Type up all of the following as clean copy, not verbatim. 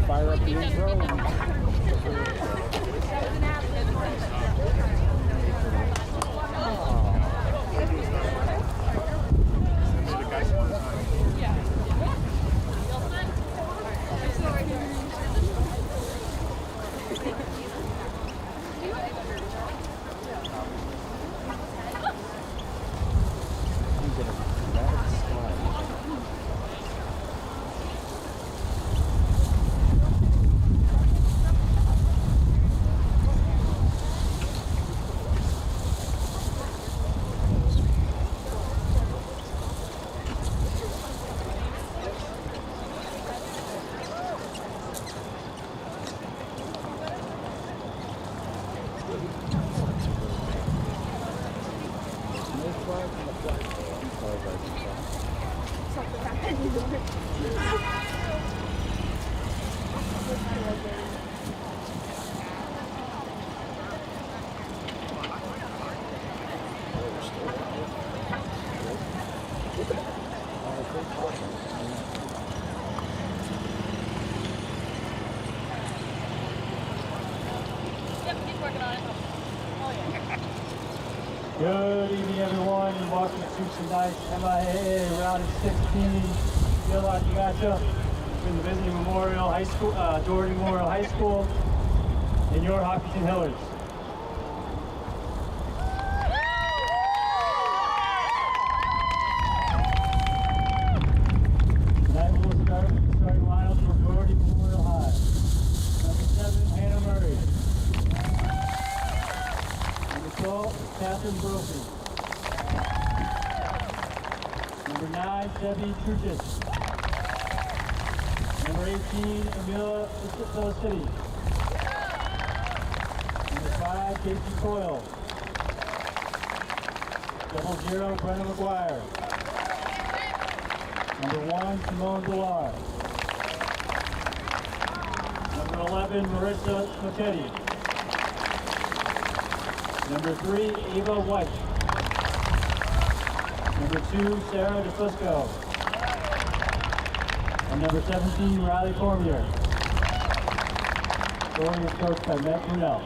Fire up the intro. Good evening, everyone, and welcome to tonight's MIAA round of 16. Feel like you got you in the visiting Memorial High School, Doherty Memorial High School, and your Hopkinton Hillers. Tonight we'll start with the starting lineup for Doherty Memorial High. Number 7, Hannah Murray. Number 12, Catherine Brophy. Number 9, Debbie Truchis. Number 18, Amelia City. Number 5, Casey Coyle. 00, Brenna McGuire. Number 1, Simone Villar. Number 11, Marissa Mochetti. Number 3, Ava White. Number 2, Sarah DeFusco. And number 17, Riley Cormier. Doherty is coached by Matt Brunel.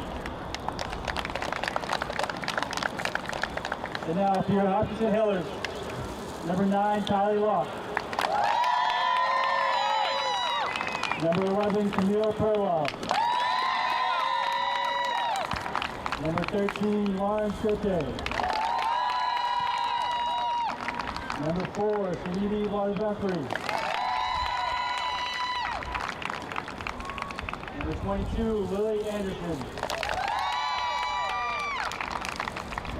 And now for your Hopkinton Hillers, number 9, Kylie Locke. Number 11, Camille Perloff. Number 13, Lauren Scote. Number 4, Shalini Wadazakri. Number 22, Lily Anderson.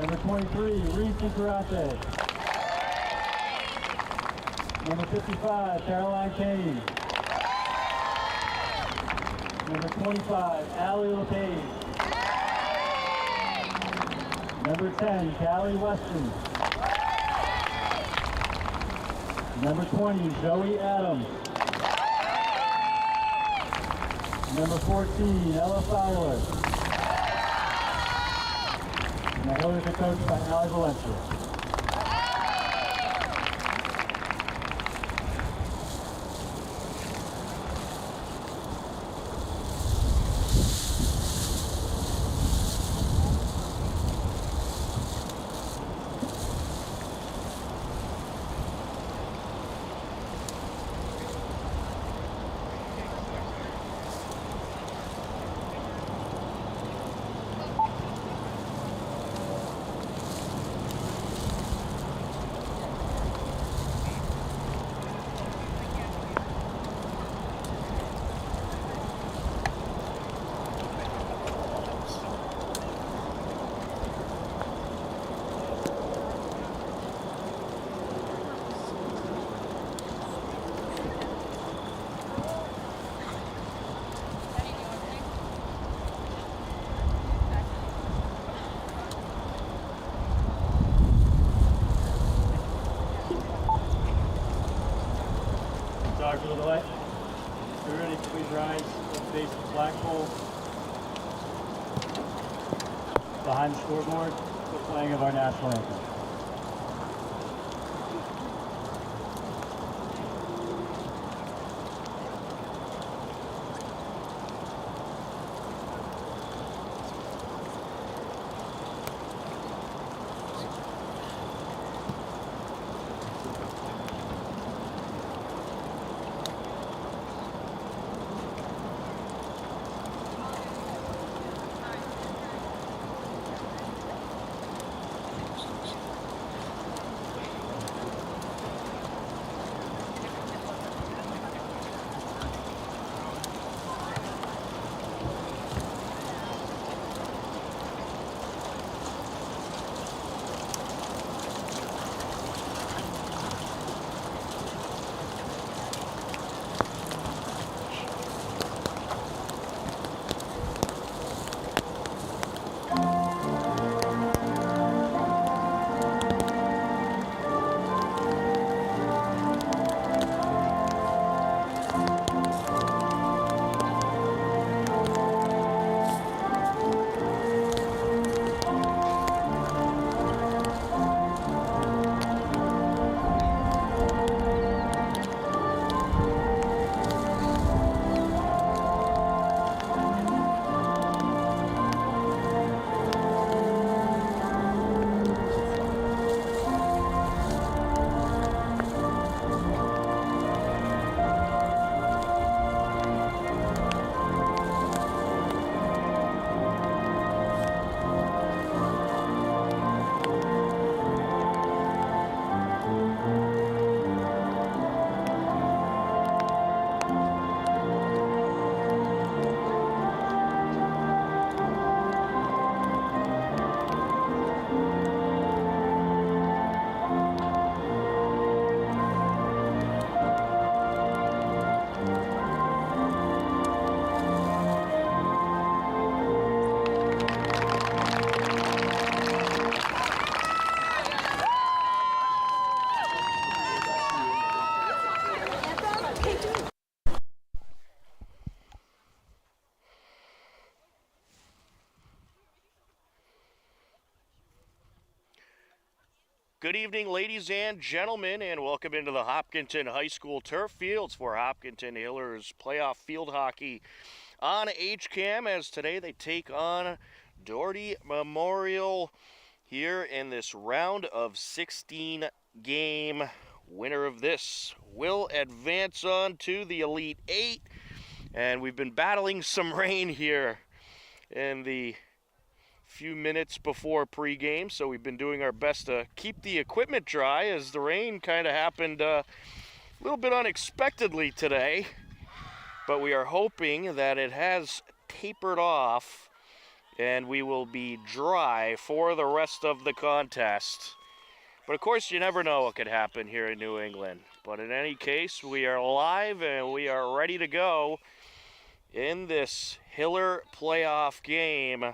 Number 23, Reese Karate. Number 55, Caroline Kane. Number 25, Allie LePage. Number 10, Callie Weston. Number 20, Zoe Adams. Number 14, Ella Fowler. And the Hillers are coached by Ali Valencia. Dr. Lillette, if you're ready, please rise at the base of the flagpole. Behind the scoreboard, the playing of our national anthem. Good evening, ladies and gentlemen, and welcome into the Hopkinton High School turf fields for Hopkinton Hillers playoff field hockey on HCAM, as today they take on Doherty Memorial here in this round of 16 game. Winner of this will advance on to the Elite Eight, and we've been battling some rain here in the few minutes before pregame, so we've been doing our best to keep the equipment dry, as the rain kind of happened a little bit unexpectedly today, but we are hoping that it has tapered off and we will be dry for the rest of the contest. But of course, you never know what could happen here in New England. But in any case, we are live and we are ready to go in this Hiller playoff game.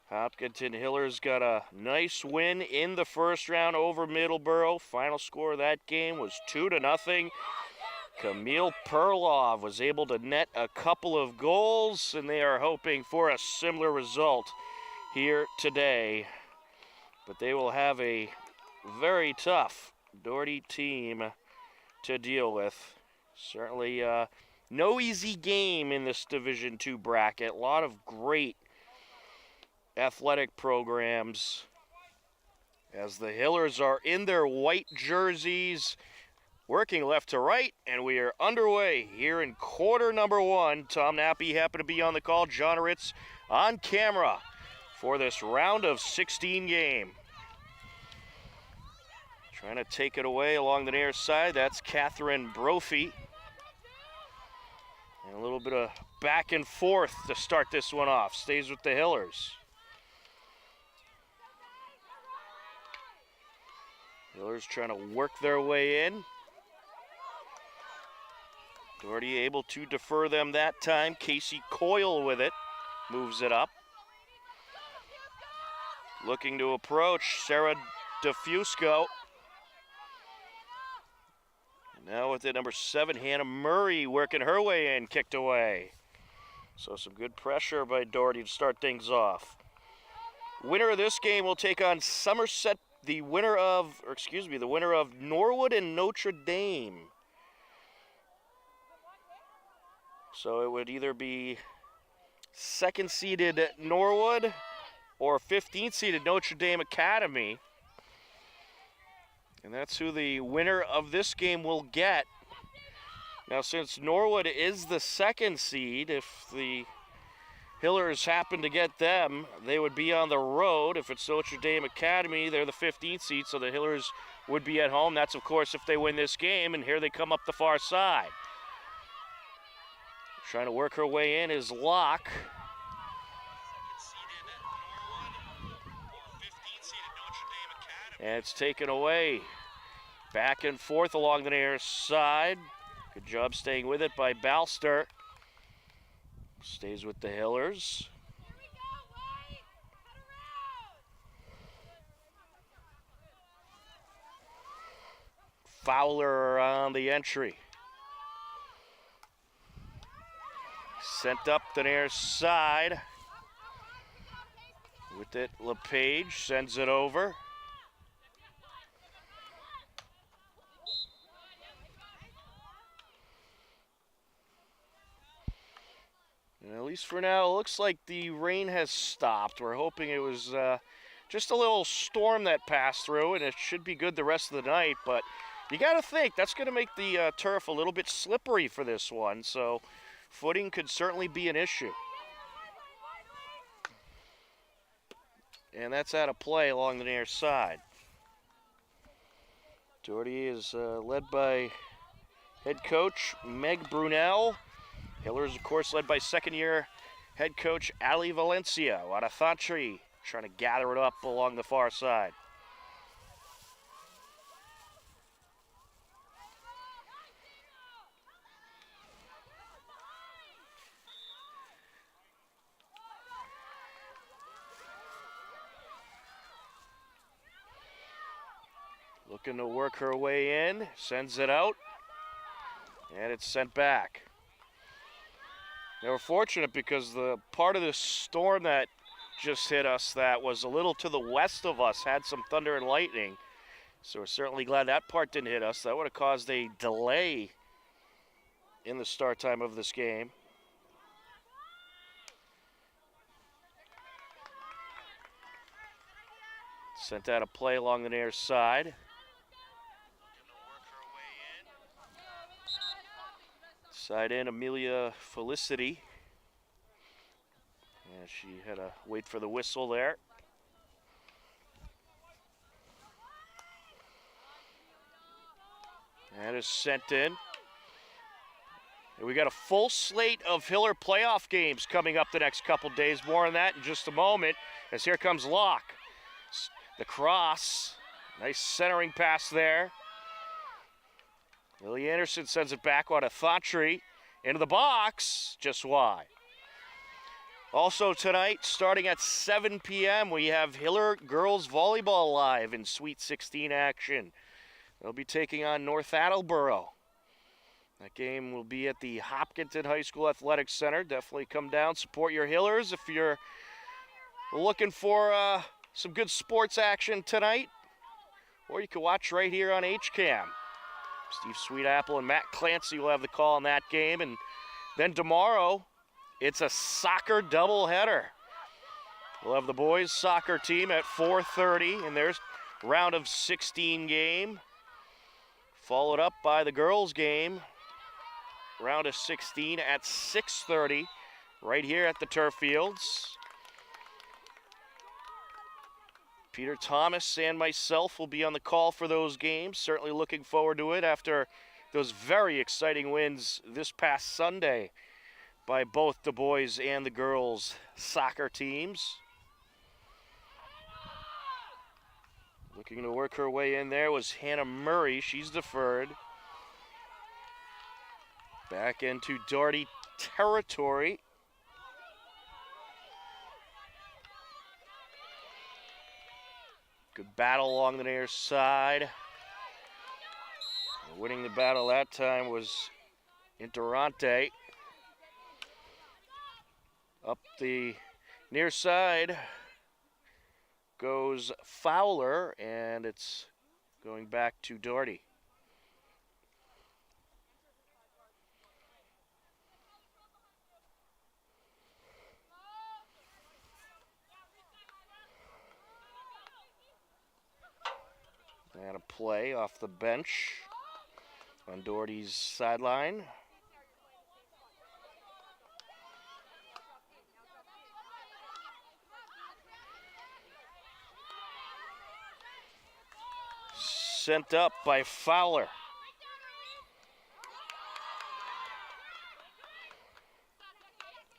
Hopkinton Hillers got a nice win in the first round over Middleborough. Final score of that game was 2-0. Camille Perlov was able to net a couple of goals, and they are hoping for a similar result here today. But they will have a very tough Doherty team to deal with. Certainly no easy game in this Division II bracket. A lot of great athletic programs, as the Hillers are in their white jerseys, working left to right, and we are underway here in quarter number one. Tom Nappy happened to be on the call. John Ritz on camera for this round of 16 game. Trying to take it away along the near side, that's Catherine Brophy. And a little bit of back and forth to start this one off. Stays with the Hillers. Hillers trying to work their way in. Doherty able to defer them that time. Casey Coyle with it. Moves it up. Looking to approach Sarah DeFusco. Now with it, number 7, Hannah Murray working her way in. Kicked away. So some good pressure by Doherty to start things off. Winner of this game will take on Somerset. The winner of Norwood and Notre Dame. So it would either be second-seeded Norwood or 15th-seeded Notre Dame Academy. And that's who the winner of this game will get. Now, since Norwood is the second seed, if the Hillers happen to get them, they would be on the road. If it's Notre Dame Academy, they're the 15th seed, so the Hillers would be at home. That's, of course, if they win this game, and here they come up the far side. Trying to work her way in is Locke. And it's taken away. Back and forth along the near side. Good job staying with it by Balster. Stays with the Hillers. Fowler on the entry. Sent up the near side. With it, LePage sends it over. And at least for now, it looks like the rain has stopped. We're hoping it was just a little storm that passed through, and it should be good the rest of the night. But you got to think that's going to make the turf a little bit slippery for this one, so footing could certainly be an issue. And that's out of play along the near side. Doherty is led by head coach Meg Brunel. Hillers, of course, led by second-year head coach Ali Valencia. Wadathantri trying to gather it up along the far side. Looking to work her way in, sends it out, and it's sent back. They were fortunate because the part of the storm that just hit us that was a little to the west of us had some thunder and lightning. So we're certainly glad that part didn't hit us. That would have caused a delay in the start time of this game. Sent out a play along the near side. Side in, Amelia Felicity. And she had to wait for the whistle there. That is sent in. And we got a full slate of Hiller playoff games coming up the next couple days. More on that in just a moment, as here comes Locke. The cross, nice centering pass there. Lily Anderson sends it back on a Thoughtry into the box, just wide. Also tonight, starting at 7 p.m., we have Hiller girls volleyball live in Sweet 16 action. They'll be taking on North Attleboro. That game will be at the Hopkinton High School Athletics Center. Definitely come down, support your Hillers if you're looking for some good sports action tonight. Or you can watch right here on HCAM. Steve Sweetapple and Matt Clancy will have the call on that game. And then tomorrow, it's a soccer doubleheader. We'll have the boys soccer team at 4:30 in their round of 16 game. Followed up by the girls game, round of 16 at 6:30 right here at the turf fields. Peter Thomas and myself will be on the call for those games. Certainly looking forward to it after those very exciting wins this past Sunday by both the boys and the girls soccer teams. Looking to work her way in there was Hannah Murray. She's deferred. Back into Doherty territory. Good battle along the near side. Winning the battle that time was Interante. Up the near side goes Fowler, and it's going back to Doherty. And a play off the bench on Doherty's sideline. Sent up by Fowler.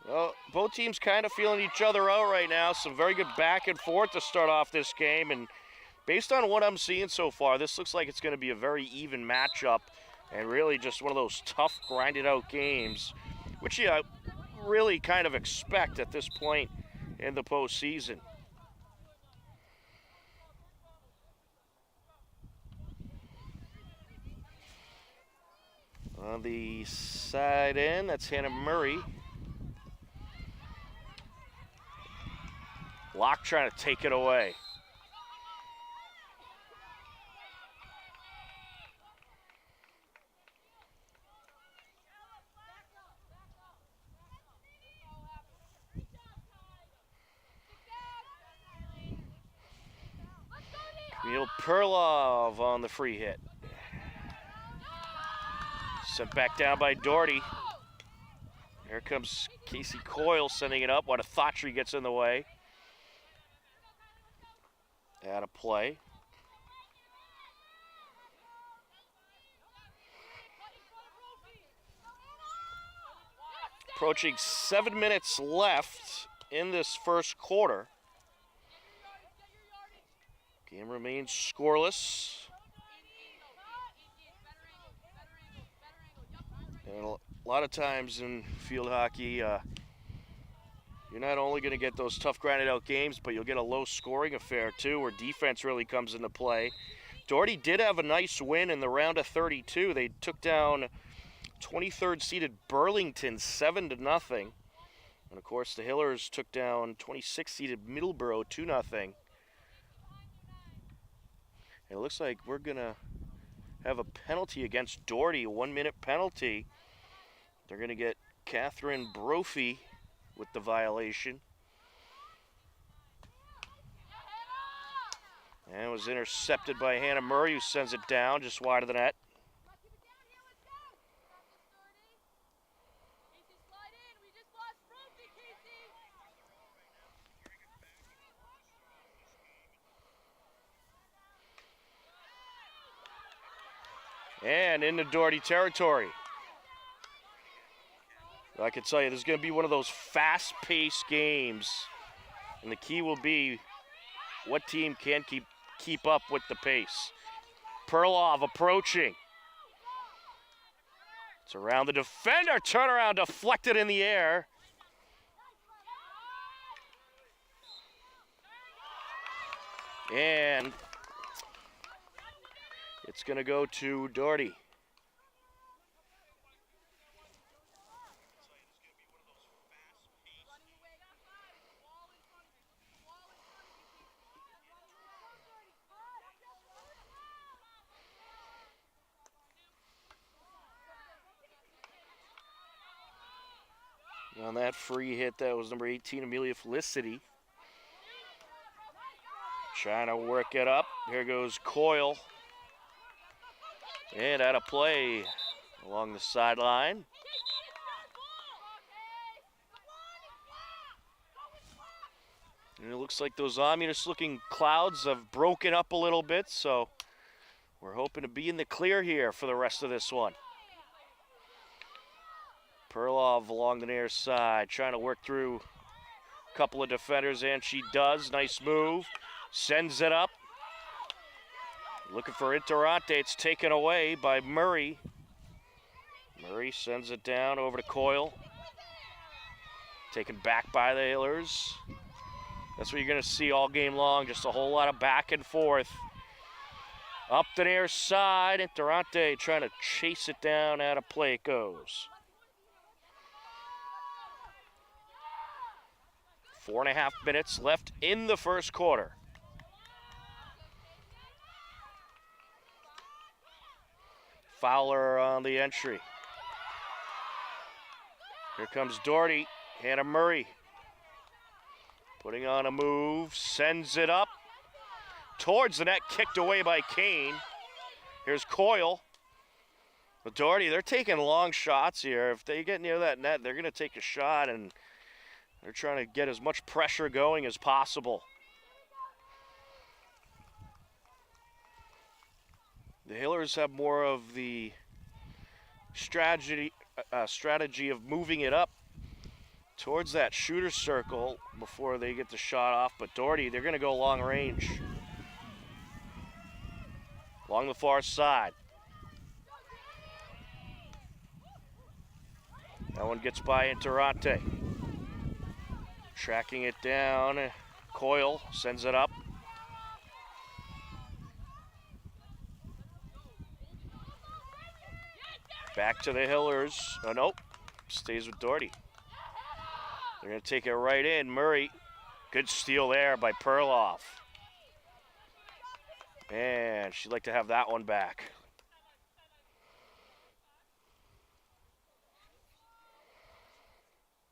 Well, both teams kind of feeling each other out right now. Some very good back and forth to start off this game. And based on what I'm seeing so far, this looks like it's going to be a very even matchup and really just one of those tough, grinded out games, which you really kind of expect at this point in the postseason. On the side end, that's Hannah Murray. Locke trying to take it away. Camille Perlov on the free hit. Sent back down by Doherty. Here comes Casey Coyle sending it up while Thoughtry gets in the way. Out of play. Approaching 7 minutes left in this first quarter. Game remains scoreless. And a lot of times in field hockey, you're not only going to get those tough grinded out games, but you'll get a low scoring affair too, where defense really comes into play. Doherty did have a nice win in the round of 32. They took down 23rd seeded Burlington 7-0. And of course the Hillers took down 26th seeded Middleborough 2-0. It looks like we're going to have a penalty against Doherty, a 1-minute penalty. They're going to get Catherine Brophy with the violation. And it was intercepted by Hannah Murray, who sends it down just wide of the net. And into Doherty territory. I can tell you, this is going to be one of those fast-paced games. And the key will be what team can keep up with the pace. Perlov approaching. It's around the defender. Turnaround deflected in the air. And it's going to go to Doherty. On that free hit, that was number 18, Amelia Felicity. Trying to work it up. Here goes Coyle. And out of play along the sideline. And it looks like those ominous-looking clouds have broken up a little bit, so we're hoping to be in the clear here for the rest of this one. Perlov along the near side, trying to work through a couple of defenders, and she does. Nice move. Sends it up. Looking for Interante. It's taken away by Murray. Murray sends it down over to Coyle. Taken back by the Hillers. That's what you're going to see all game long, just a whole lot of back and forth. Up the near side, Interante trying to chase it down. Out of play it goes. 4.5 minutes left in the first quarter. Fowler on the entry. Here comes Doherty. Hannah Murray putting on a move, sends it up towards the net, kicked away by Kane. Here's Coyle. But Doherty, they're taking long shots here. If they get near that net, they're going to take a shot, and they're trying to get as much pressure going as possible. The Hillers have more of the strategy of moving it up towards that shooter circle before they get the shot off. But Doherty, they're going to go long range. Along the far side. That one gets by Interante. Tracking it down. Coyle sends it up. Back to the Hillers. Oh, nope. Stays with Doherty. They're going to take it right in. Murray. Good steal there by Perlov. And she'd like to have that one back.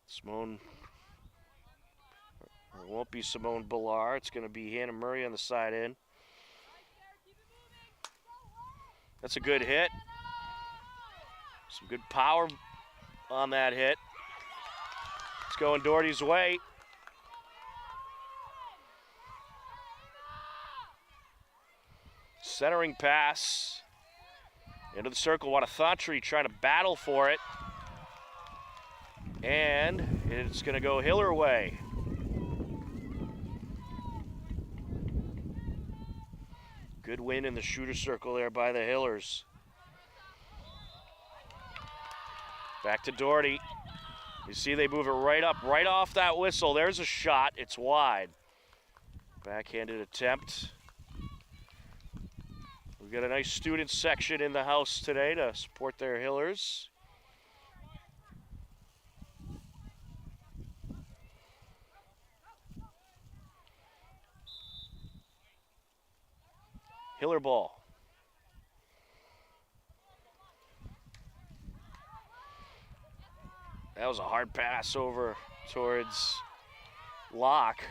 Simone. It won't be Simone Billar. It's going to be Hannah Murray on the side end. That's a good hit. Some good power on that hit. It's going Doherty's way. Centering pass. Into the circle. Wadathantri trying to battle for it. And it's going to go Hiller way. Good win in the shooter circle there by the Hillers. Back to Doherty. You see they move it right up, right off that whistle. There's a shot. It's wide. Backhanded attempt. We've got a nice student section in the house today to support their Hillers. Hiller ball. That was a hard pass over towards Locke.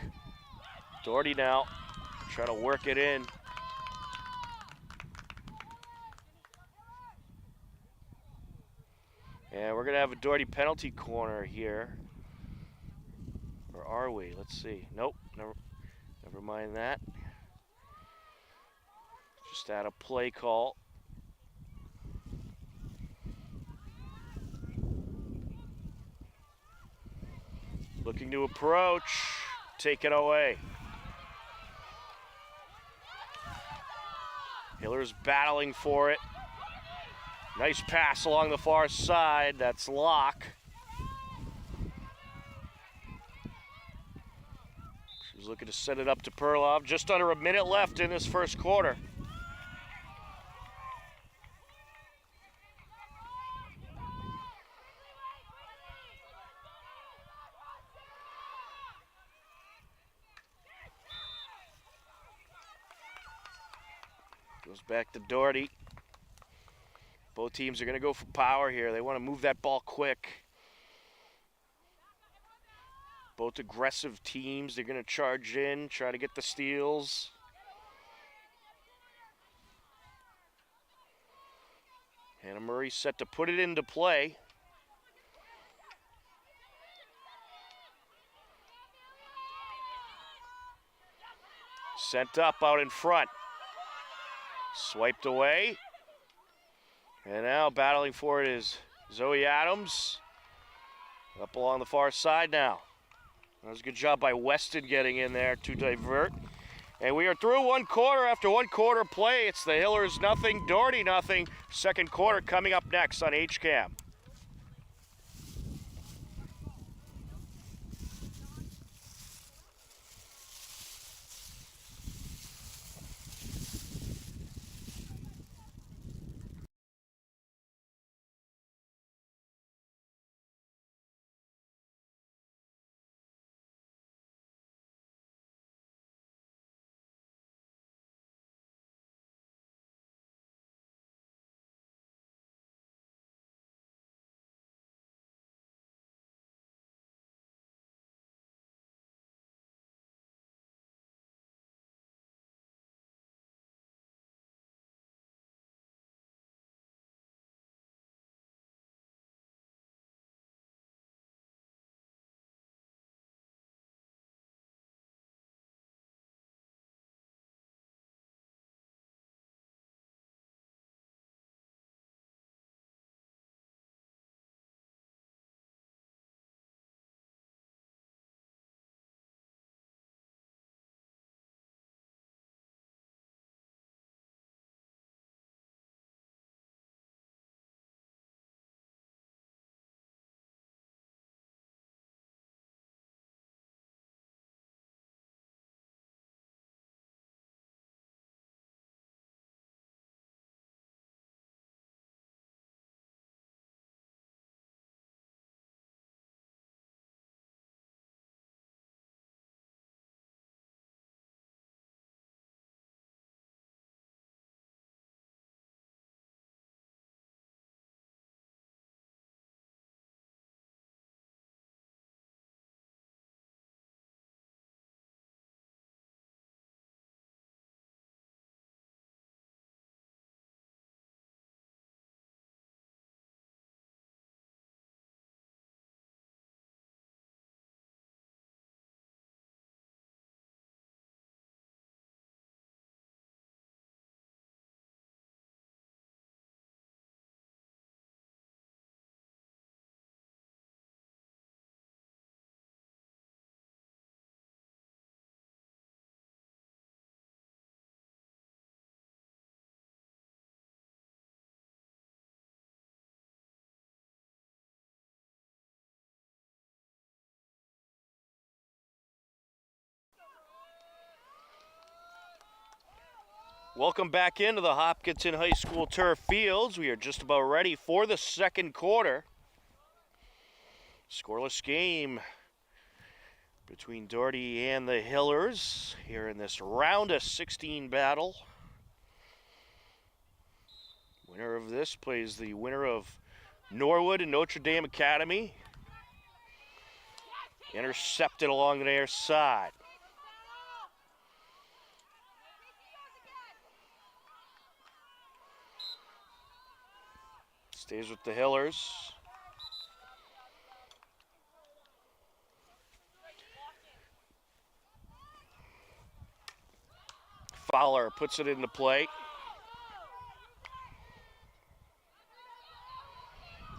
Doherty now trying to work it in. And we're going to have a Doherty penalty corner here. Or are we? Let's see. Nope, never mind that. Just add a play call. Looking to approach. Take it away. Hiller's battling for it. Nice pass along the far side. That's Locke. She's looking to set it up to Perlov. Just under a minute left in this first quarter. Goes back to Doherty. Both teams are going to go for power here. They want to move that ball quick. Both aggressive teams. They're going to charge in, try to get the steals. Hannah Murray set to put it into play. Sent up out in front. Swiped away. And now battling for it is Zoe Adams. Up along the far side now. That was a good job by Weston getting in there to divert. And we are through one quarter. After one quarter play, it's the Hillers nothing, Doherty nothing. Second quarter coming up next on HCAM. Welcome back into the Hopkinton High School turf fields. We are just about ready for the second quarter. Scoreless game between Doherty and the Hillers here in this round of 16 battle. Winner of this plays the winner of Norwood and Notre Dame Academy. Intercepted along the near side. Stays with the Hillers. Fowler puts it into play.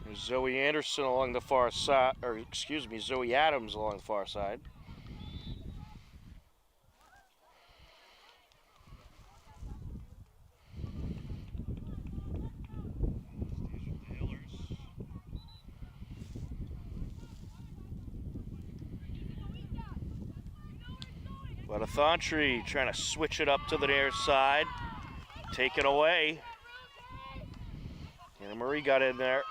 There's Zoe Anderson along the far side, or excuse me, Zoe Adams along the far side. But Athantry trying to switch it up to the near side. Take it away. And Murray got in there.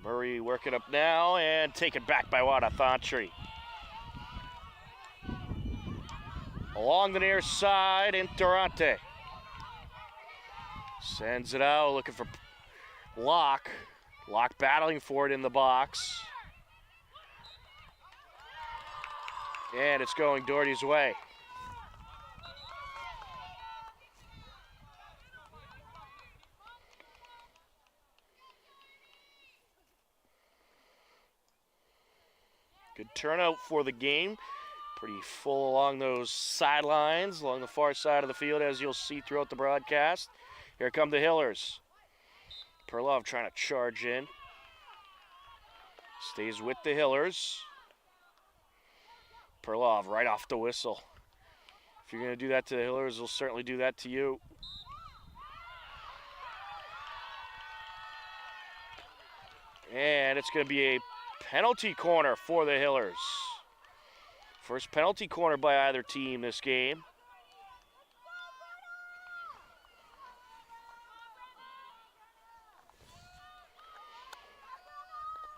Murray working up now and taken back by Athantry. Along the near side, Interante. Sends it out, looking for Locke. Locke battling for it in the box. And it's going Doherty's way. Good turnout for the game. Pretty full along those sidelines, along the far side of the field, as you'll see throughout the broadcast. Here come the Hillers. Perlov trying to charge in. Stays with the Hillers. Perlov right off the whistle. If you're going to do that to the Hillers, they'll certainly do that to you. And it's going to be a penalty corner for the Hillers. First penalty corner by either team this game.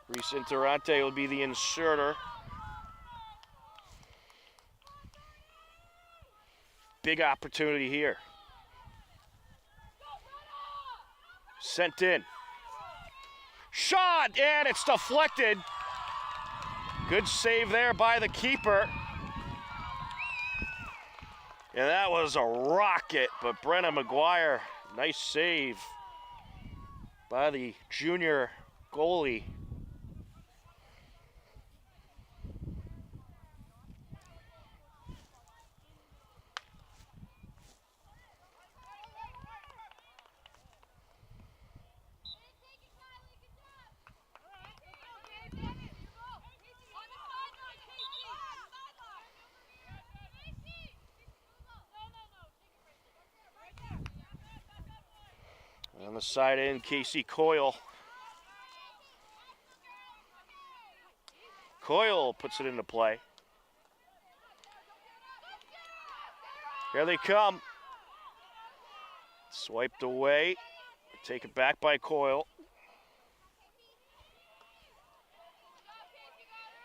Reese Interante will be the inserter. Big opportunity here. Sent in. Shot, and it's deflected. Good save there by the keeper. And that was a rocket, but Brenna McGuire, nice save by the junior goalie. On the side end, Casey Coyle. Coyle puts it into play. Here they come. Swiped away. Taken back by Coyle.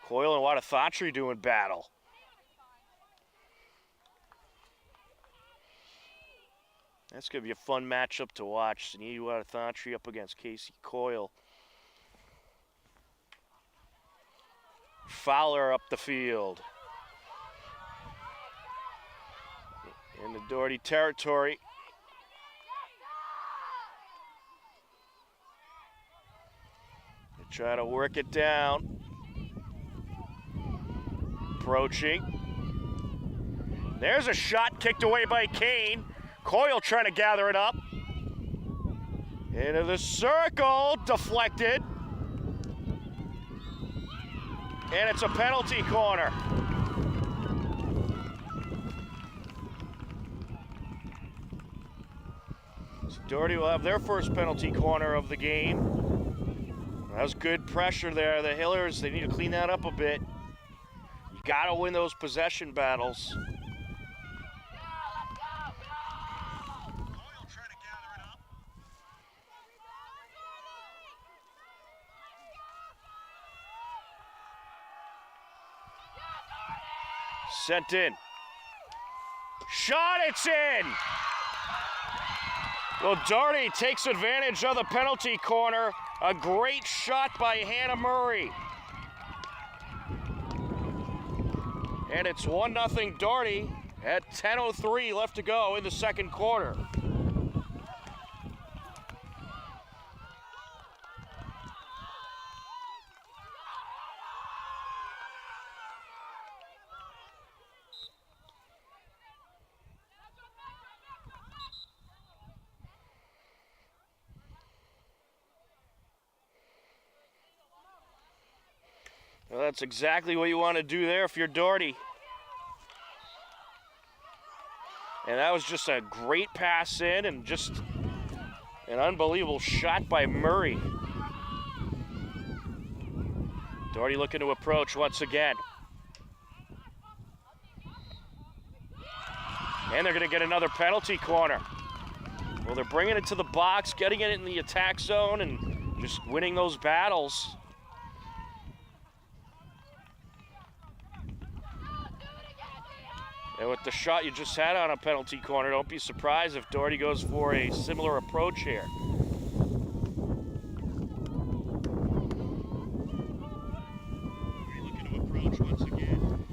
Coyle and Athantry doing battle. That's going to be a fun matchup to watch. Suniti Athantry up against Casey Coyle. Fowler up the field. In the Doherty territory. They try to work it down. Approaching. There's a shot kicked away by Kane. Coyle trying to gather it up. Into the circle, deflected. And it's a penalty corner. So Doherty will have their first penalty corner of the game. That was good pressure there. The Hillers, they need to clean that up a bit. You gotta win those possession battles. Sent in. Shot, it's in! Well, Doherty takes advantage of the penalty corner. A great shot by Hannah Murray. And it's 1-0 Doherty at 10:03 left to go in the second quarter. Well, that's exactly what you want to do there if you're Doherty. And that was just a great pass in and just an unbelievable shot by Murray. Doherty looking to approach once again. And they're going to get another penalty corner. Well, they're bringing it to the box, getting it in the attack zone, and just winning those battles. And with the shot you just had on a penalty corner, don't be surprised if Doherty goes for a similar approach here. Looking to approach once again.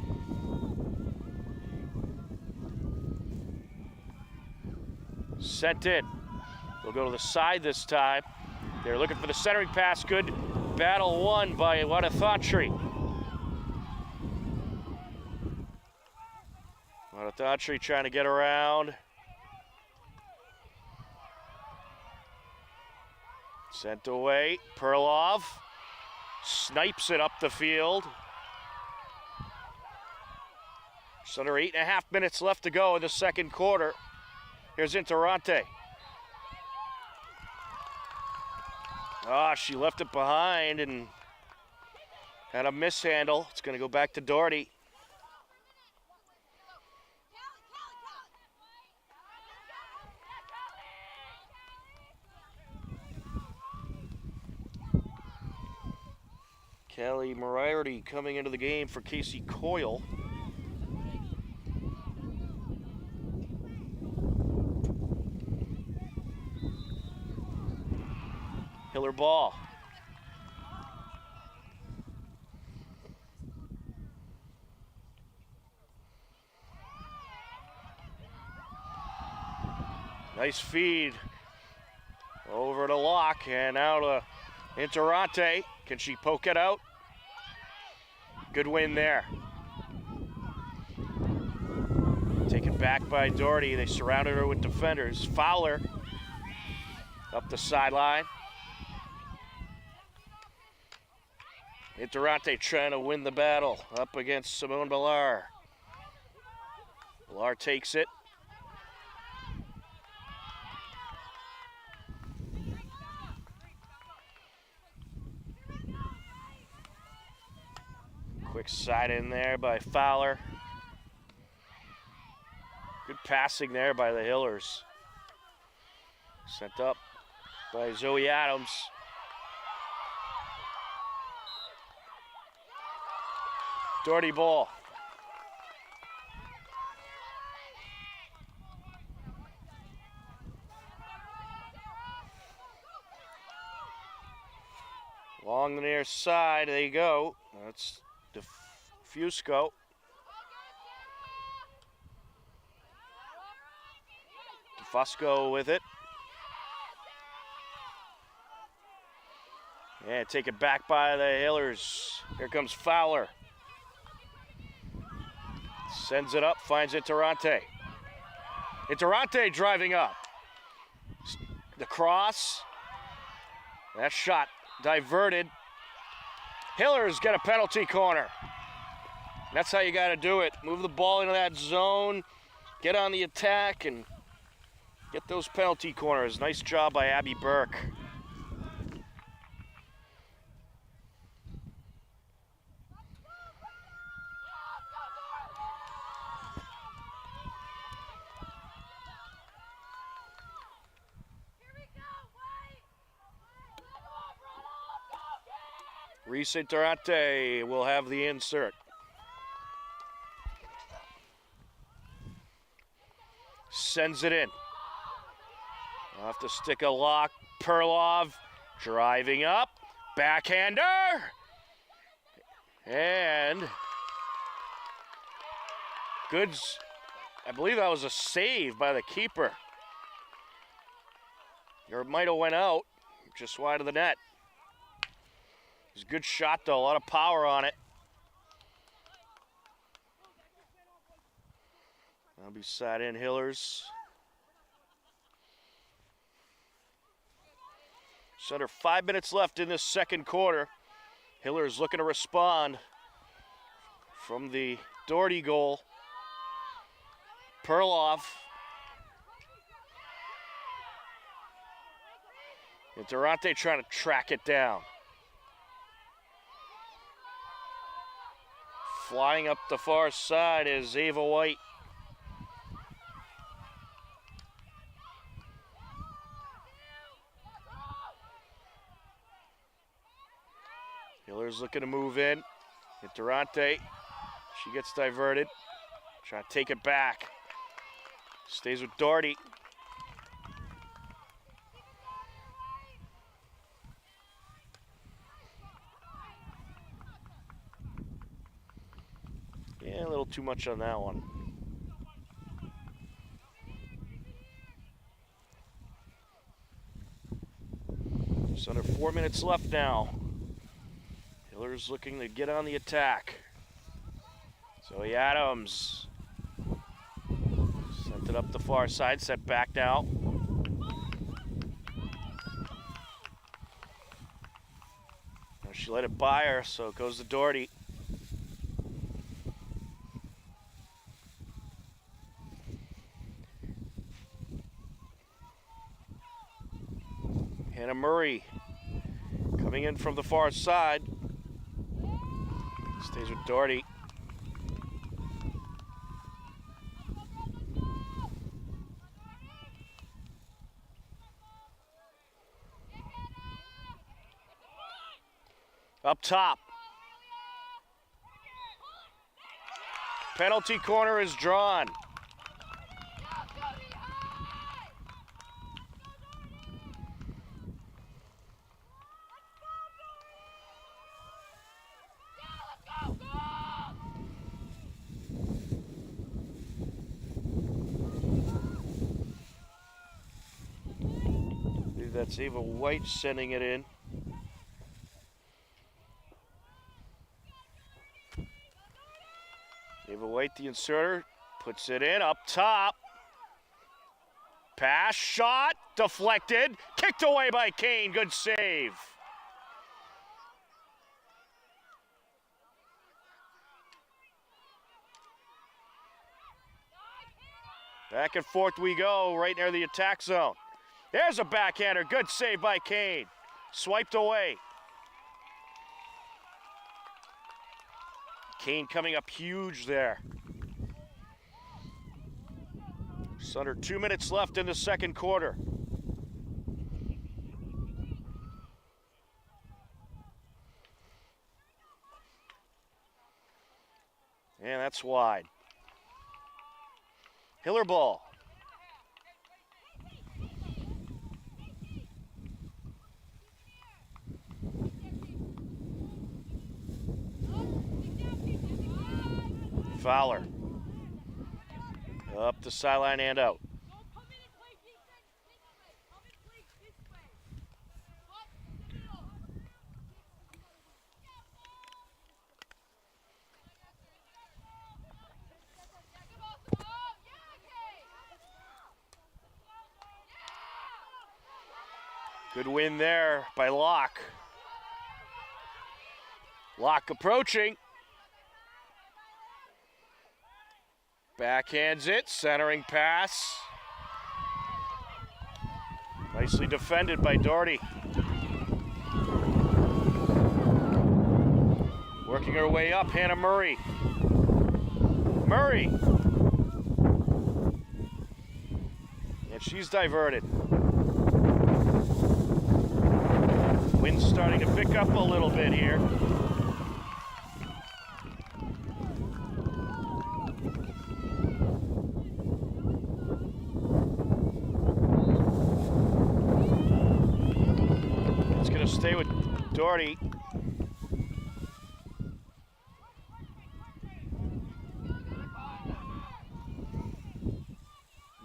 Sent in. They'll go to the side this time. They're looking for the centering pass. Good battle won by Doherty. Doherty trying to get around. Sent away. Perlov snipes it up the field. Just under 8.5 minutes left to go in the second quarter. Here's Interante. She left it behind and had a mishandle. It's going to go back to Doherty. Kelly Moriarty coming into the game for Casey Coyle. Hiller ball. Nice feed over to Locke and now to Interante. Can she poke it out? Good win there. Taken back by Doherty. They surrounded her with defenders. Fowler up the sideline. Interante trying to win the battle up against Simone Villar. Villar takes it. Quick side in there by Fowler. Good passing there by the Hillers. Sent up by Zoe Adams. Doherty ball. Along the near side, there you go. That's Fusco. DeFusco with it. Yeah, take it back by the Hillers. Here comes Fowler. Sends it up, finds Interante. Interante driving up. The cross. That shot diverted. Hillers get a penalty corner. That's how you got to do it. Move the ball into that zone, get on the attack, and get those penalty corners. Nice job by Abby Burke. Reese Interante will have the insert. Sends it in. Off the stick of Locke. Perlov driving up. Backhander. And Goods, I believe that was a save by the keeper. Or it might have went out, just wide of the net. It was a good shot though, a lot of power on it. That'll be sat in Hillers. Just under 5 minutes left in this second quarter. Hillers looking to respond from the Doherty goal. Perlov. And Durante trying to track it down. Flying up the far side is Ava White. Hiller's looking to move in. At Durante. She gets diverted. Trying to take it back. Stays with Doherty. Yeah, a little too much on that one. Just under 4 minutes left now. Hillers looking to get on the attack. Zoe Adams sent it up the far side, set back now. Now she let it by her, so it goes to Doherty. Hannah Murray coming in from the far side. Stays with Doherty. Up top. Penalty corner is drawn. I believe that's Ava White sending it in. Ava White, the inserter, puts it in up top. Pass, shot, deflected, kicked away by Kane. Good save. Back and forth we go, right near the attack zone. There's a backhander. Good save by Kane. Swiped away. Kane coming up huge there. Just under 2 minutes left in the second quarter. And that's wide. Hiller ball. Fowler. Up the sideline and out. Good win there by Locke. Locke approaching. Backhands it, centering pass. Nicely defended by Doherty. Working her way up, Hannah Murray. Murray. And she's diverted. Wind's starting to pick up a little bit here. stay with Doherty.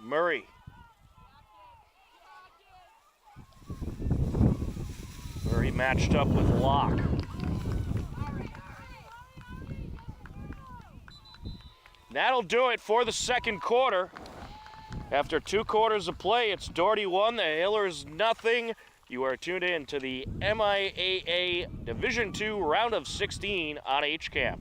Murray. Murray matched up with Locke. That'll do it for the second quarter. After 2 quarters of play, it's Doherty 1, the Hillers nothing. You are tuned in to the MIAA Division II Round of 16 on HCAM.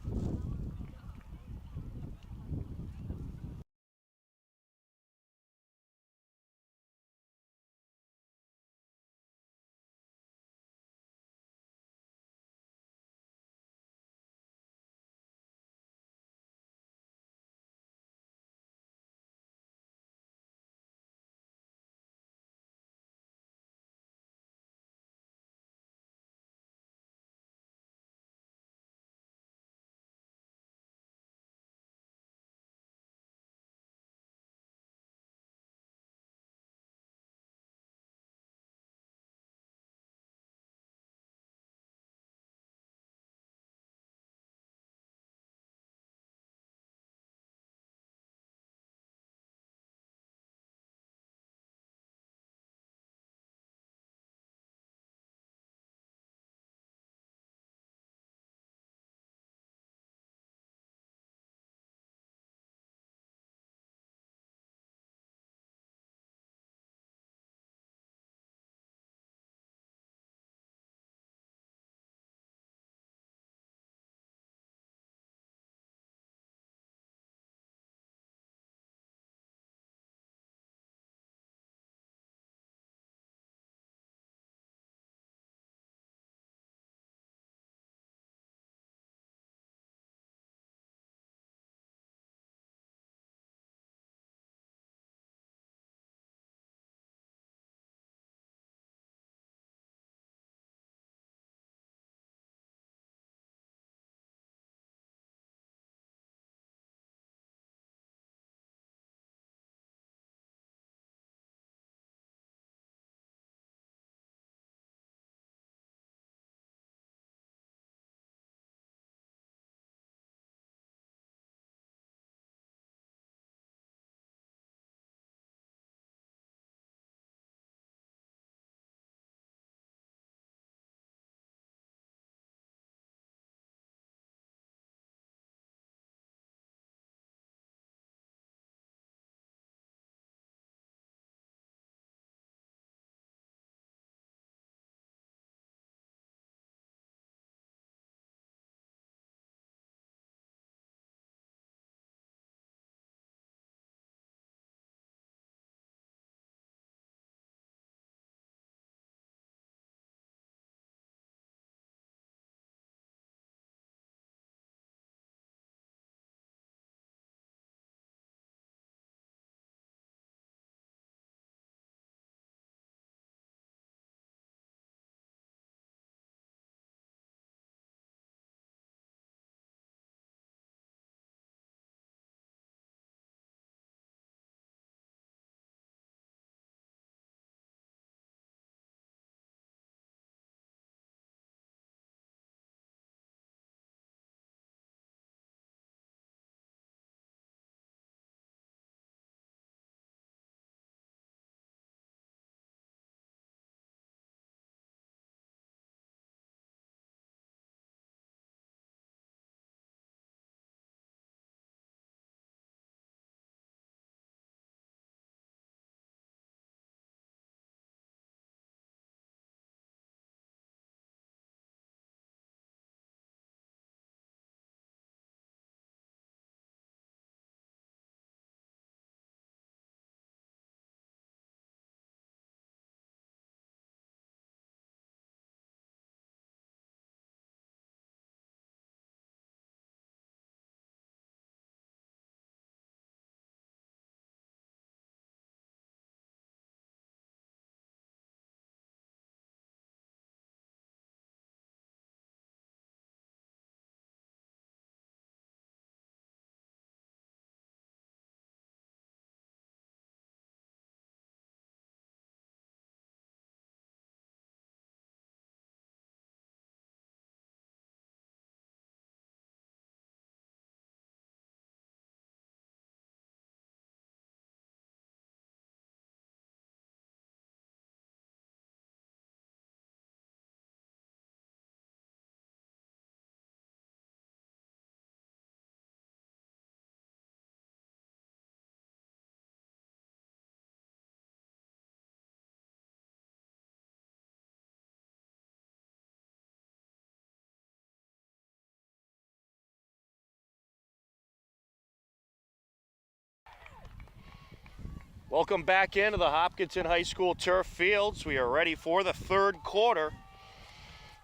Welcome back into the Hopkinton High School turf fields. We are ready for the third quarter.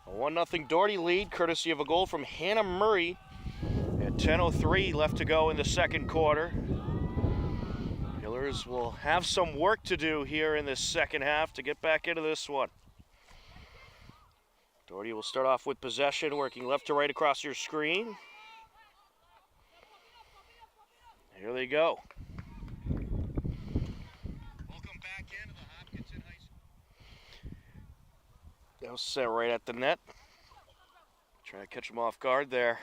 A 1-0 Doherty lead, courtesy of a goal from Hannah Murray. At 10:03 left to go in the second quarter. Hillers will have some work to do here in this second half to get back into this one. Doherty will start off with possession, working left to right across your screen. Here they go. Welcome back into the Hopkinton High School. That was set right at the net. Trying to catch them off guard there.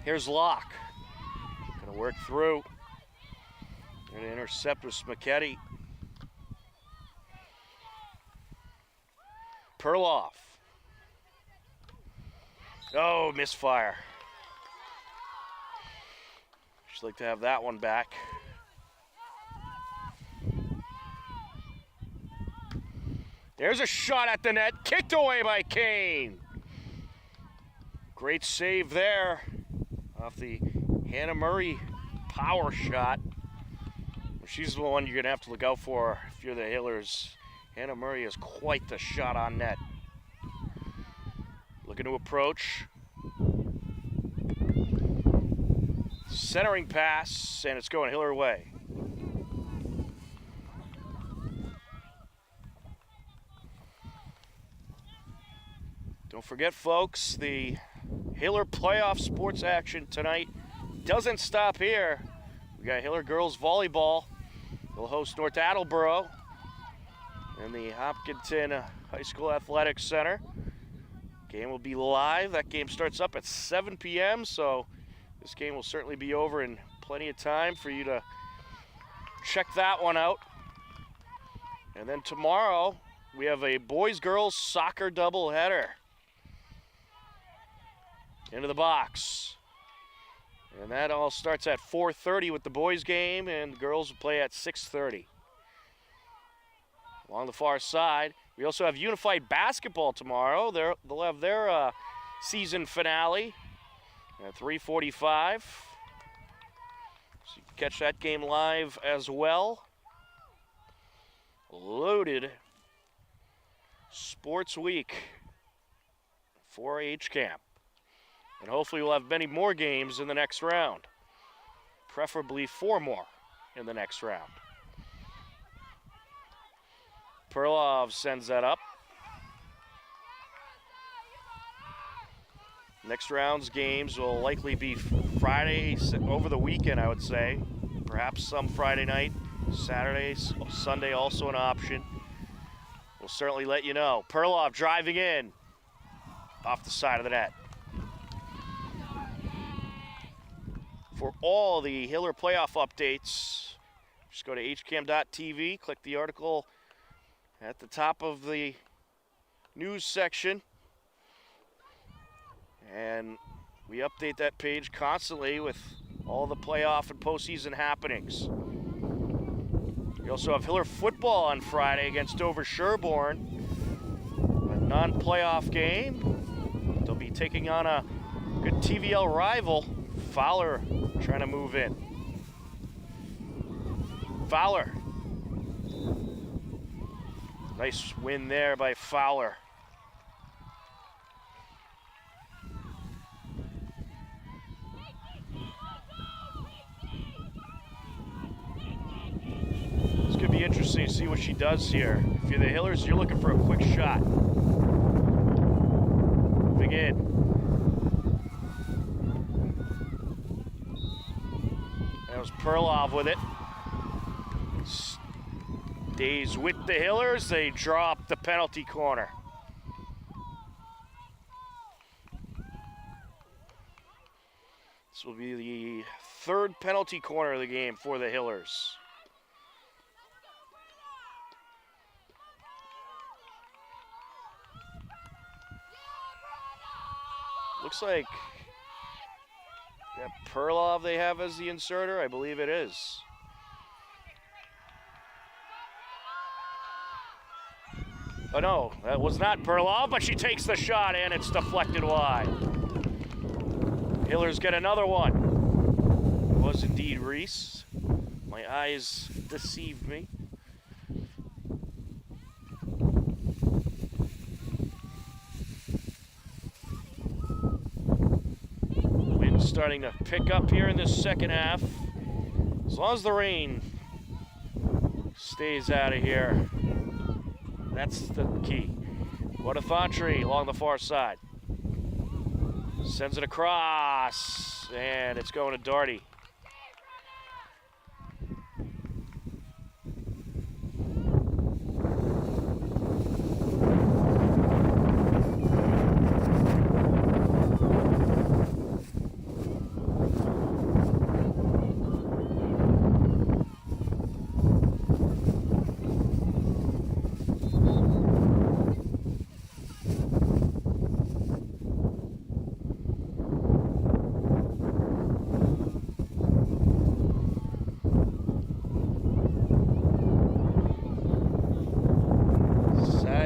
Here's Locke. Gonna work through. Gonna intercept with Smacchetti. Perloff. Oh, misfire. Just like to have that one back. There's a shot at the net, kicked away by Kane. Great save there off the Hannah Murray power shot. She's the one you're gonna have to look out for if you're the Hillers. Hannah Murray is quite the shot on net. Looking to approach. Centering pass, and it's going Hiller way. Don't forget, folks, the Hiller playoff sports action tonight doesn't stop here. We got Hiller girls volleyball. They'll host North Attleboro in the Hopkinton High School Athletics Center. Game will be live. That game starts up at 7 p.m., so this game will certainly be over in plenty of time for you to check that one out. And then tomorrow, we have a boys-girls soccer doubleheader. Into the box. And that all starts at 4:30 with the boys game, and the girls will play at 6:30. Along the far side, we also have Unified Basketball tomorrow. They'll have their season finale at 3:45. So you can catch that game live as well. Loaded sports week for H Camp. And hopefully we'll have many more games in the next round. Preferably 4 more in the next round. Perlov sends that up. Next round's games will likely be Friday, over the weekend, I would say. Perhaps some Friday night, Saturday, Sunday also an option. We'll certainly let you know. Perlov driving in off the side of the net. For all the Hiller playoff updates, just go to hcam.tv, click the article at the top of the news section, and we update that page constantly with all the playoff and postseason happenings. We also have Hiller football on Friday against Dover Sherborne, a non-playoff game. They'll be taking on a good TVL rival, Fowler, trying to move in. Fowler. Nice win there by Fowler. This could be interesting to see what she does here. If you're the Hillers, you're looking for a quick shot. Moving in. That was Perlov with it. Stays with the Hillers. They draw up the penalty corner. This will be the third penalty corner of the game for the Hillers. Looks like that Perlov they have as the inserter. I believe it is. Oh no, that was not Perlov, but she takes the shot and it's deflected wide. Hillers get another one. It was indeed Reese. My eyes deceived me. Wind's starting to pick up here in this second half. As long as the rain stays out of here, that's the key. Doherty along the far side. Sends it across, and it's going to Doherty.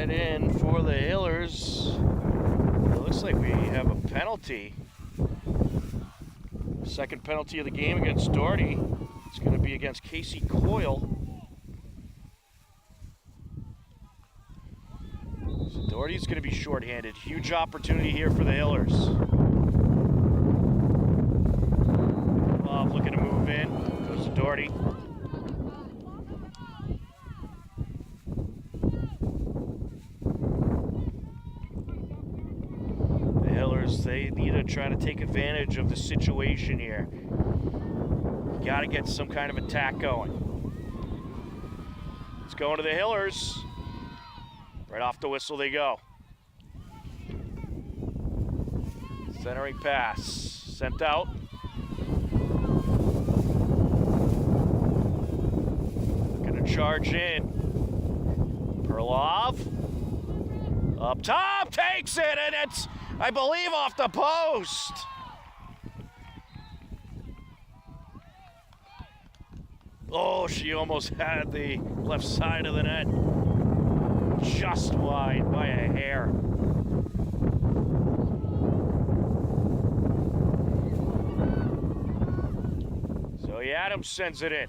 In for the Hillers. It looks like we have a penalty. Second penalty of the game against Doherty. It's going to be against Casey Coyle. So Doherty's going to be shorthanded. Huge opportunity here for the Hillers. Looking to move in. Goes to Doherty. They need to try to take advantage of the situation here. You got to get some kind of attack going. It's going to the Hillers. Right off the whistle they go. Centering pass. Sent out. Going to charge in. Perlov. Up top. Takes it, and it's, I believe, off the post. Oh, she almost had the left side of the net. Just wide by a hair. So Adams sends it in.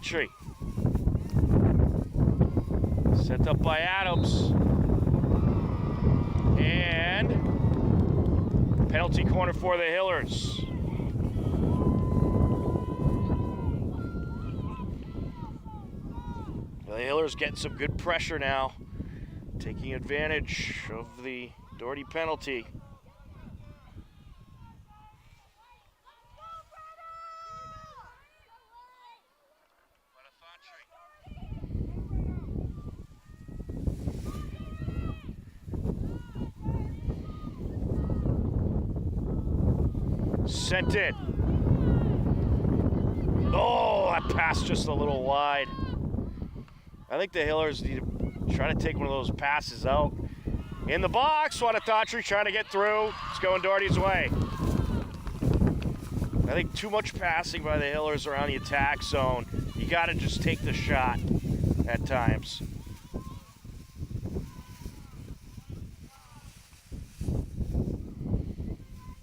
Doherty. Sent up by Adams. And penalty corner for the Hillers. The Hillers getting some good pressure now, taking advantage of the Doherty penalty. Sent it. Oh, that pass just a little wide. I think the Hillers need to try to take one of those passes out. In the box, Doherty trying to get through. It's going Doherty's way. I think too much passing by the Hillers around the attack zone. You got to just take the shot at times.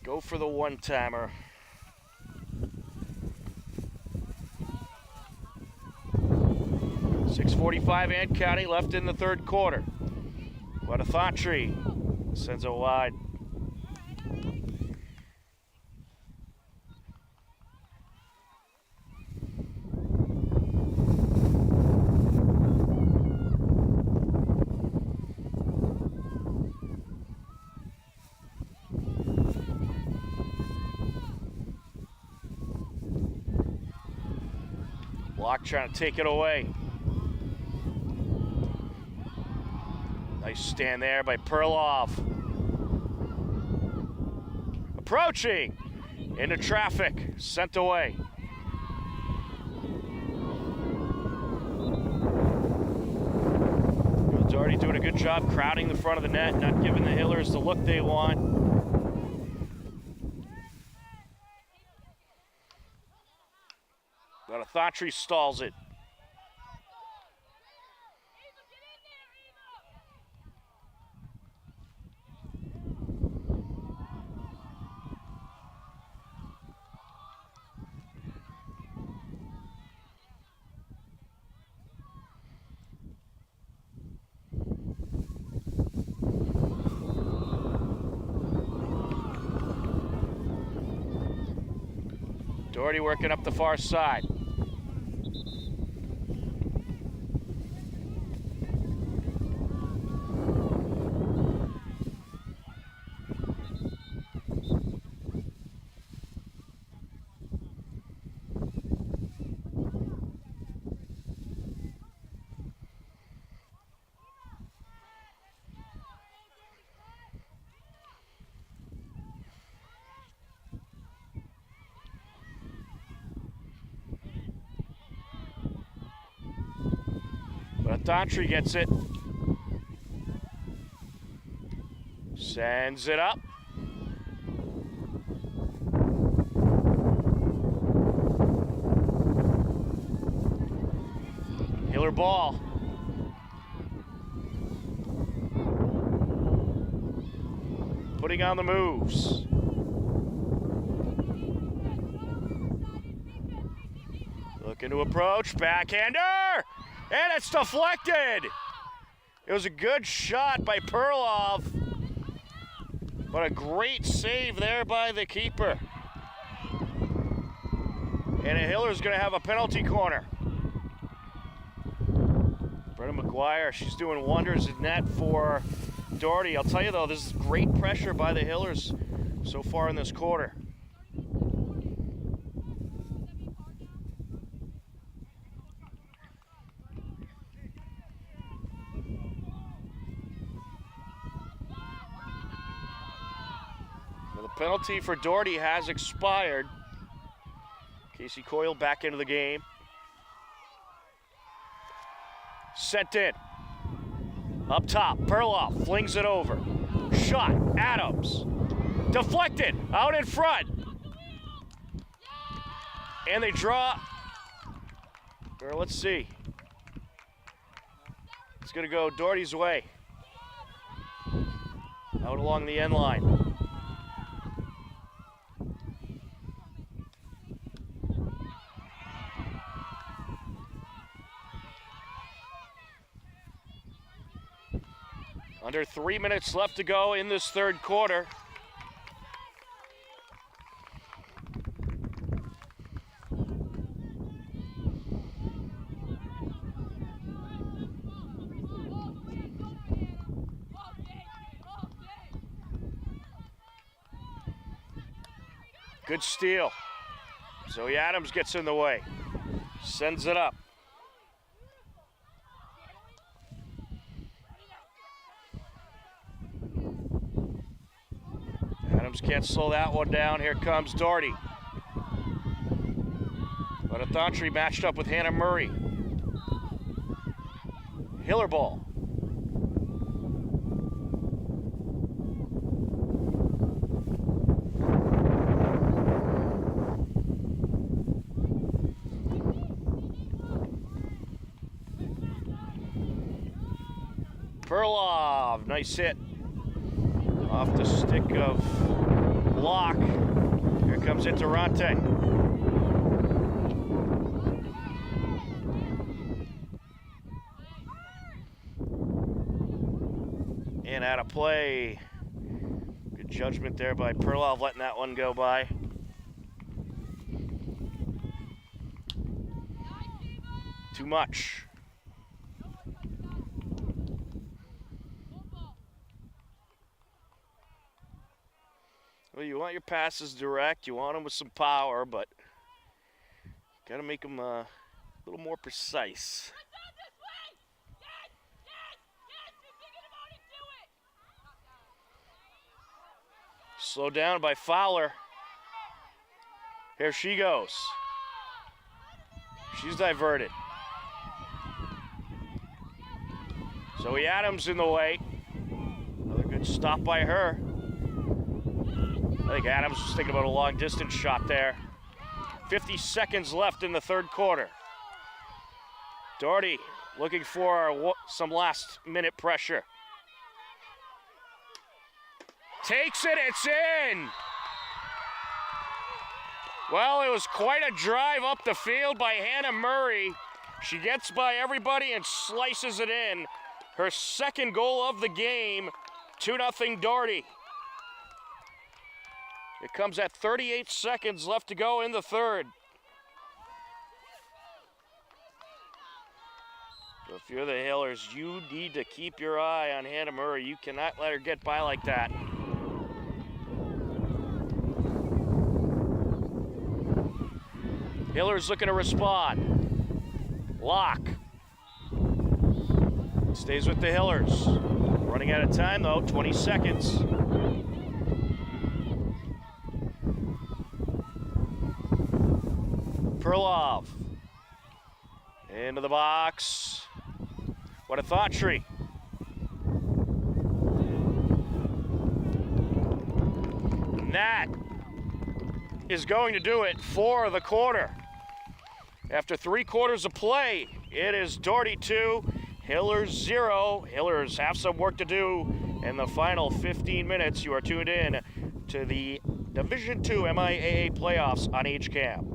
Go for the one-timer. .6:45 and counting left in the third quarter. Doherty sends it wide. Block trying to take it away. Nice stand there by Perlov. Approaching into traffic, sent away. Doherty doing a good job crowding the front of the net, not giving the Hillers the look they want. But Doherty stalls it. Doherty working up the far side. But Doherty gets it. Sends it up. Hiller ball. Putting on the moves. Looking to approach, backhander! And it's deflected! It was a good shot by Perlov, but a great save there by the keeper. And Hiller's gonna have a penalty corner. Brenna McGuire, she's doing wonders in net for Doherty. I'll tell you though, this is great pressure by the Hillers so far in this quarter. Penalty for Doherty has expired. Casey Coyle back into the game. Sent in. Up top, Perlov flings it over. Shot, Adams. Deflected, out in front. And they draw. Or let's see. It's gonna go Doherty's way. Out along the end line. Under 3 minutes left to go in this third quarter. Good steal. Zoe Adams gets in the way. Sends it up. Adams can't slow that one down. Here comes Doherty. But Doherty matched up with Hannah Murray. Hiller ball. Perlov, nice hit. Off the stick of Locke. Here comes Interante. And out of play. Good judgment there by Perlov, letting that one go by. Too much. Well, you want your passes direct, you want them with some power, but got to make them a little more precise. Slowed down by Fowler. Here she goes. She's diverted. Zoe Adams in the way. Another good stop by her. I think Adams was thinking about a long distance shot there. 50 seconds left in the third quarter. Doherty looking for some last minute pressure. Takes it, it's in! Well, it was quite a drive up the field by Hannah Murray. She gets by everybody and slices it in. Her second goal of the game, 2-0 Doherty. It comes at 38 seconds left to go in the third. So if you're the Hillers, you need to keep your eye on Hannah Murray. You cannot let her get by like that. Hillers looking to respond. Lock. Stays with the Hillers. Running out of time though, 20 seconds. Perlov. Into the box. What a thought tree. And that is going to do it for the quarter. After 3 quarters of play, it is Doherty 2, Hillers 0. Hillers have some work to do in the final 15 minutes. You are tuned in to the Division II MIAA playoffs on HCAM.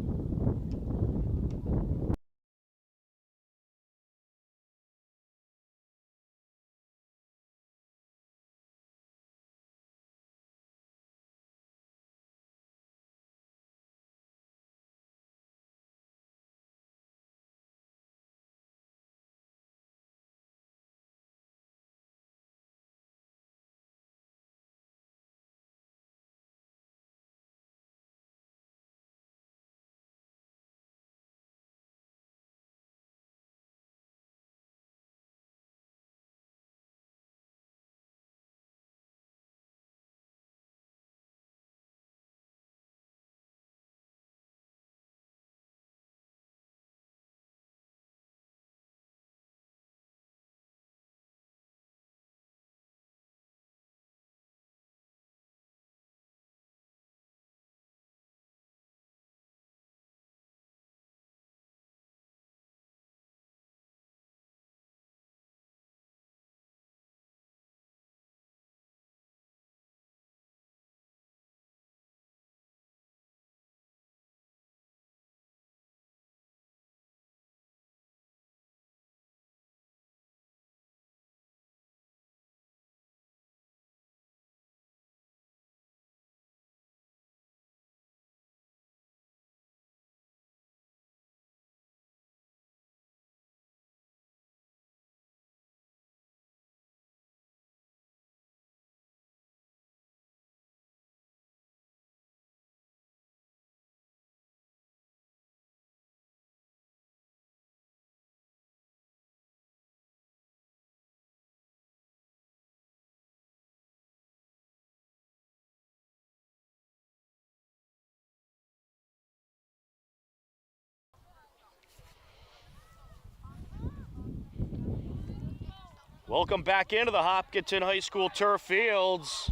Welcome back into the Hopkinton High School turf fields.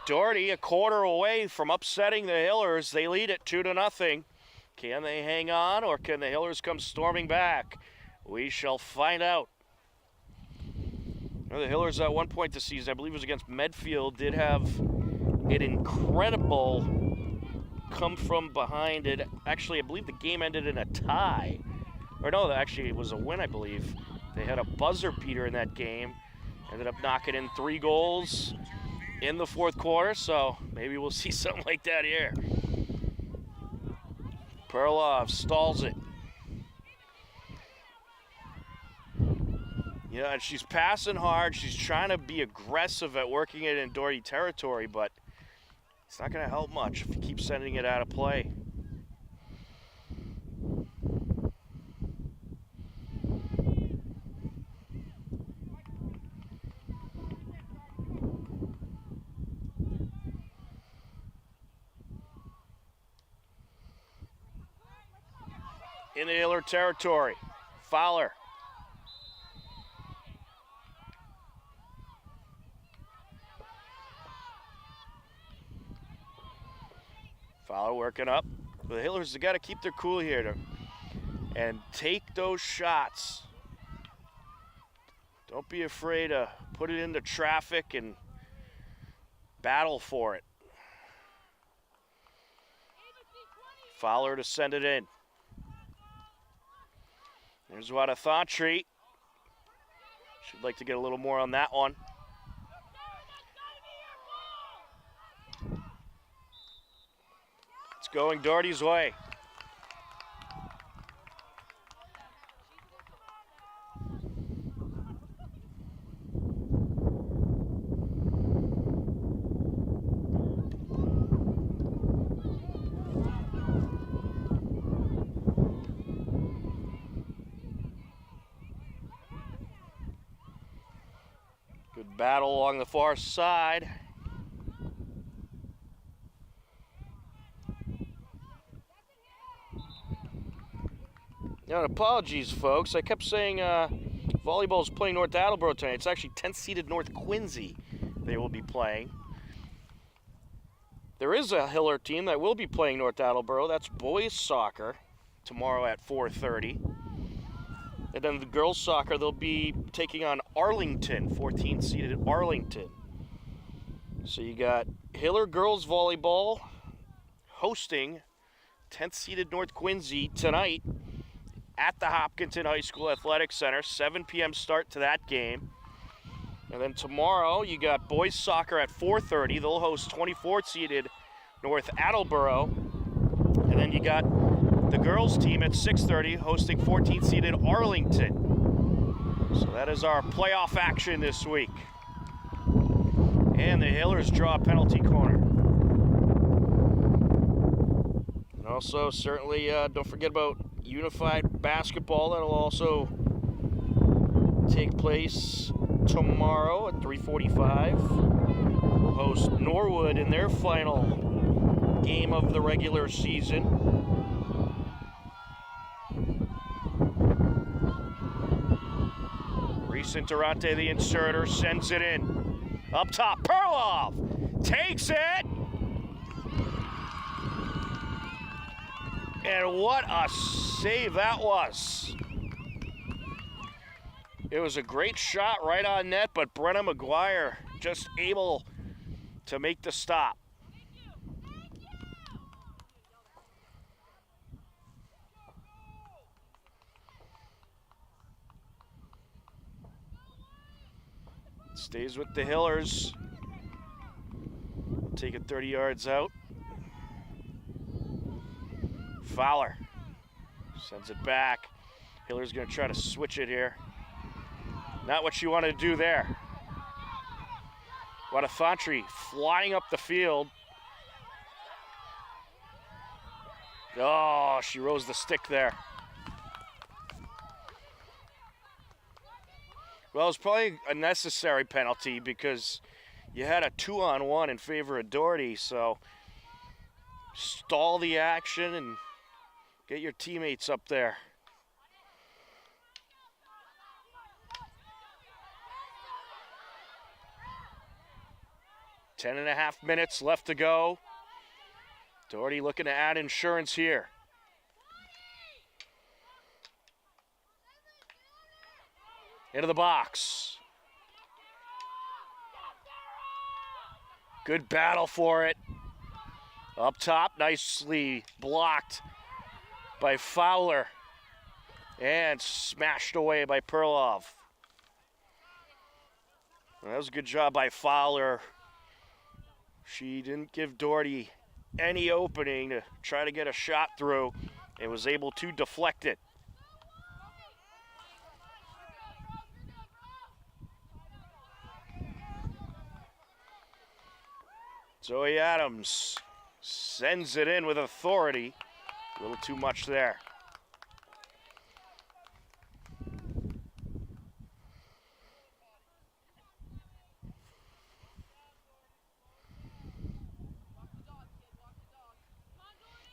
Doherty a quarter away from upsetting the Hillers. They lead it 2-0. Can they hang on, or can the Hillers come storming back? We shall find out. The Hillers at one point this season, I believe it was against Medfield, did have an incredible come from behind it. Actually, I believe the game ended in a tie. Or no, actually it was a win, I believe. They had a buzzer beater in that game. Ended up knocking in 3 goals in the fourth quarter, so maybe we'll see something like that here. Perlov stalls it. Yeah, and she's passing hard. She's trying to be aggressive at working it in Doherty territory, but it's not going to help much if you keep sending it out of play. In the Hiller territory, Fowler. Fowler working up. The Hillers have got to keep their cool here and take those shots. Don't be afraid to put it into traffic and battle for it. Fowler to send it in. There's what I thought, Treat. Should like to get a little more on that one. It's going Doherty's way. Good battle along the far side. Now, apologies, folks. I kept saying volleyball is playing North Attleboro tonight. It's actually 10th seeded North Quincy they will be playing. There is a Hiller team that will be playing North Attleboro. That's boys soccer tomorrow at 4:30. And then the girls soccer, they'll be taking on Arlington, 14th seeded Arlington. So you got Hiller girls volleyball hosting 10th seeded North Quincy tonight at the Hopkinton High School Athletic Center. 7 p.m. start to that game. And then tomorrow you got boys soccer at 4:30. They'll host 24th seeded North Attleboro. And then you got the girls team at 6:30 hosting 14th seeded Arlington. So that is our playoff action this week. And the Hillers draw a penalty corner. And also, certainly, don't forget about Unified Basketball. That'll also take place tomorrow at 3:45. We'll host Norwood in their final game of the regular season. Interante, the inserter, sends it in. Up top, Perlov takes it. And what a save that was. It was a great shot right on net, but Brenna McGuire just able to make the stop. Stays with the Hillers. Take it 30 yards out. Fowler sends it back. Hiller's going to try to switch it here. Not what you want to do there. Wadafantri flying up the field. Oh, she rose the stick there. Well, it was probably a necessary penalty because you had a 2-on-1 in favor of Doherty, so stall the action and get your teammates up there. Ten and a half minutes left to go. Doherty looking to add insurance here. Into the box. Good battle for it. Up top, nicely blocked by Fowler. And smashed away by Perlov. That was a good job by Fowler. She didn't give Doherty any opening to try to get a shot through and was able to deflect it. Zoe Adams sends it in with authority. A little too much there.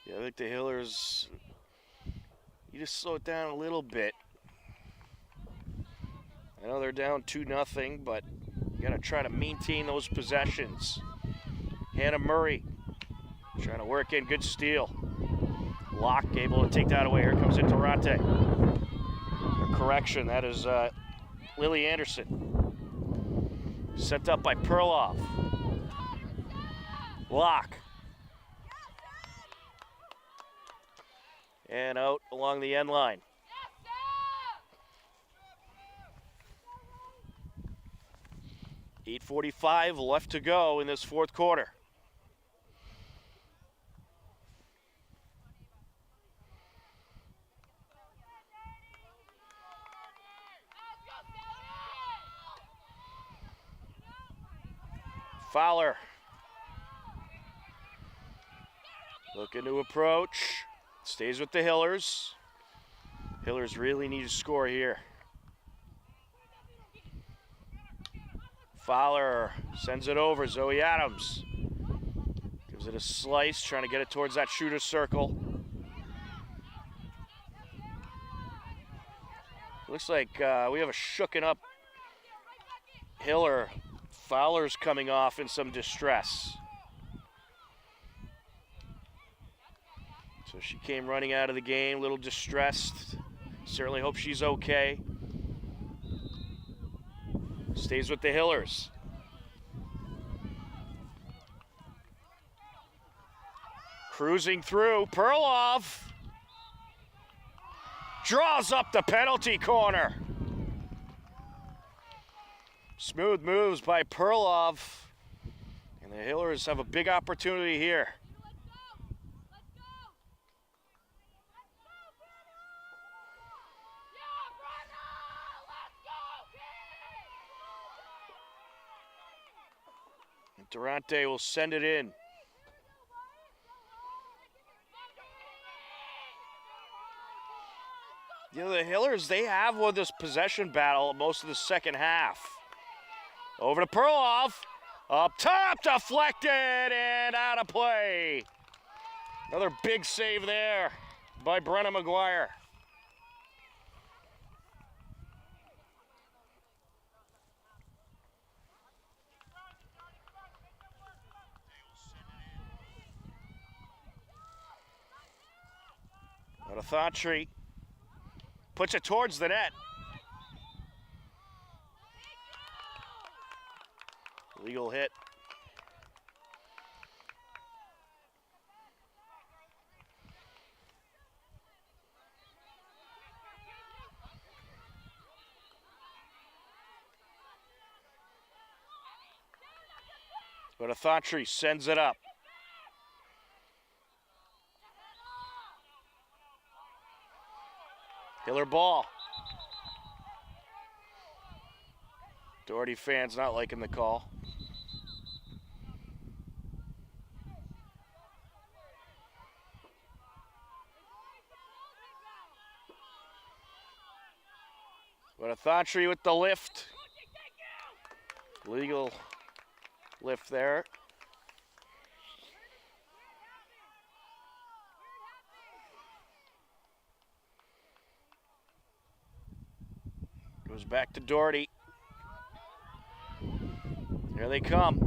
Yeah, I think the Hillers, you just slow it down a little bit. I know they're down 2-0, but you got to try to maintain those possessions. Hannah Murray Trying to work in, good steal. Locke able to take that away. Here comes Doherty. A correction, that is Lily Anderson. Sent up by Perloff. Locke. And out along the end line. .8:45 left to go in this fourth quarter. Fowler looking to approach, stays with the Hillers. Hillers really need to score here. Fowler sends it over, Zoe Adams. Gives it a slice, trying to get it towards that shooter's circle. Looks like we have a shooken up Hiller. Fowler's coming off in some distress. So she came running out of the game, a little distressed. Certainly hope she's okay. Stays with the Hillers. Cruising through, Perloff. Draws up the penalty corner. Smooth moves by Perloff. And the Hillers have a big opportunity here. And Durante will send it in. You know, the Hillers, they have won this possession battle most of the second half. Over to Perloff, up top, deflected and out of play. Another big save there by Brenna McGuire. Doherty puts it towards the net. Legal hit. Doherty sends it up. Hiller ball. Doherty fans not liking the call. Doherty with the lift. Legal lift there. Goes back to Doherty. Here they come.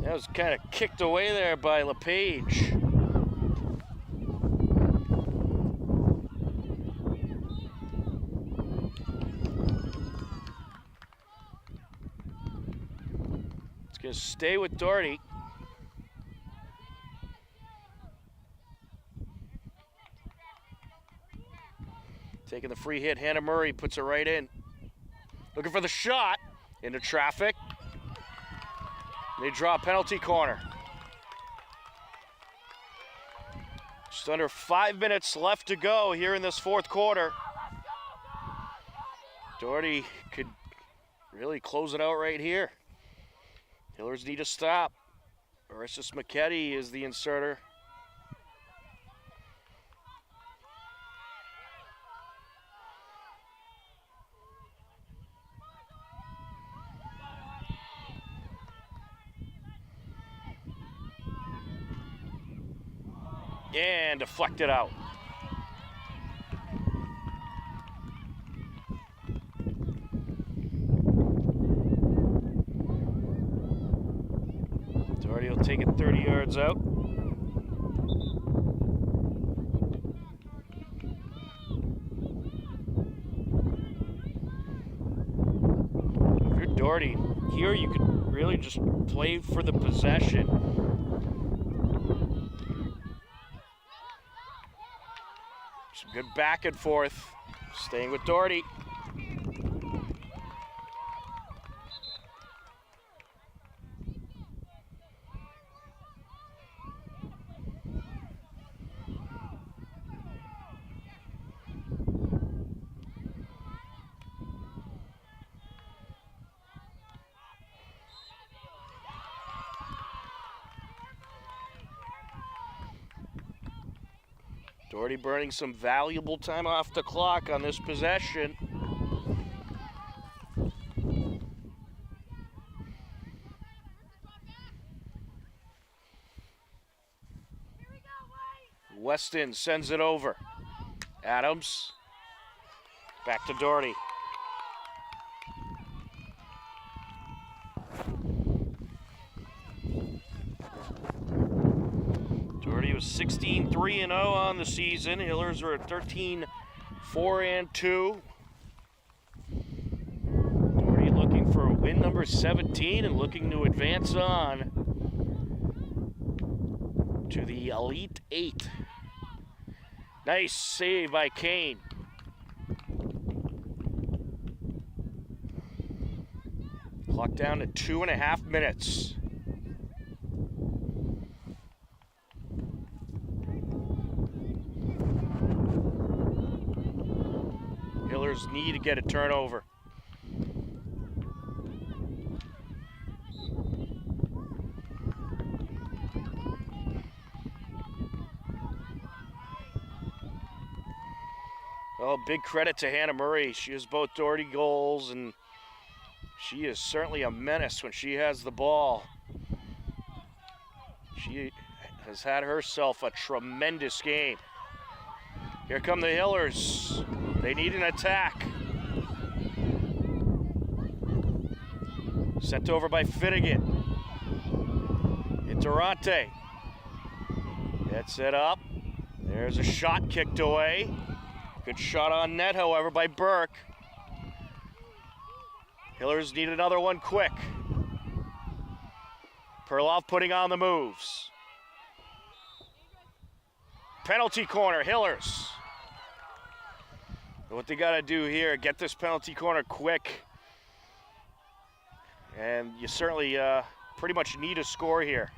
That was kind of kicked away there by LePage. It's going to stay with Doherty. Taking the free hit, Hannah Murray puts it right in. Looking for the shot, into traffic. They draw a penalty corner. Just under 5 minutes left to go here in this fourth quarter. Doherty could really close it out right here. Hillers need to stop. Marissa McKetty is the inserter. And deflected out. take it 30 yards out. If you're Doherty, here you could really just play for the possession. Some good back and forth. Staying with Doherty. Doherty burning some valuable time off the clock on this possession. Weston sends it over. Adams. Back to Doherty. Doherty was 16-3-0 on the season. Hillers are at 13-4-2. Doherty looking for win number 17 and looking to advance on to the Elite Eight. Nice save by Kane. Clock down to 2.5 minutes. Hillers need to get a turnover. Well, big credit to Hannah Murray. She has both Doherty goals, and she is certainly a menace when she has the ball. She has had herself a tremendous game. Here come the Hillers. They need an attack. Sent over by Finnegan. Doherty. Gets it up. There's a shot kicked away. Good shot on net, however, by Burke. Hillers need another one quick. Perloff putting on the moves. Penalty corner, Hillers. What they got to do here, get this penalty corner quick. And you certainly pretty much need a score here.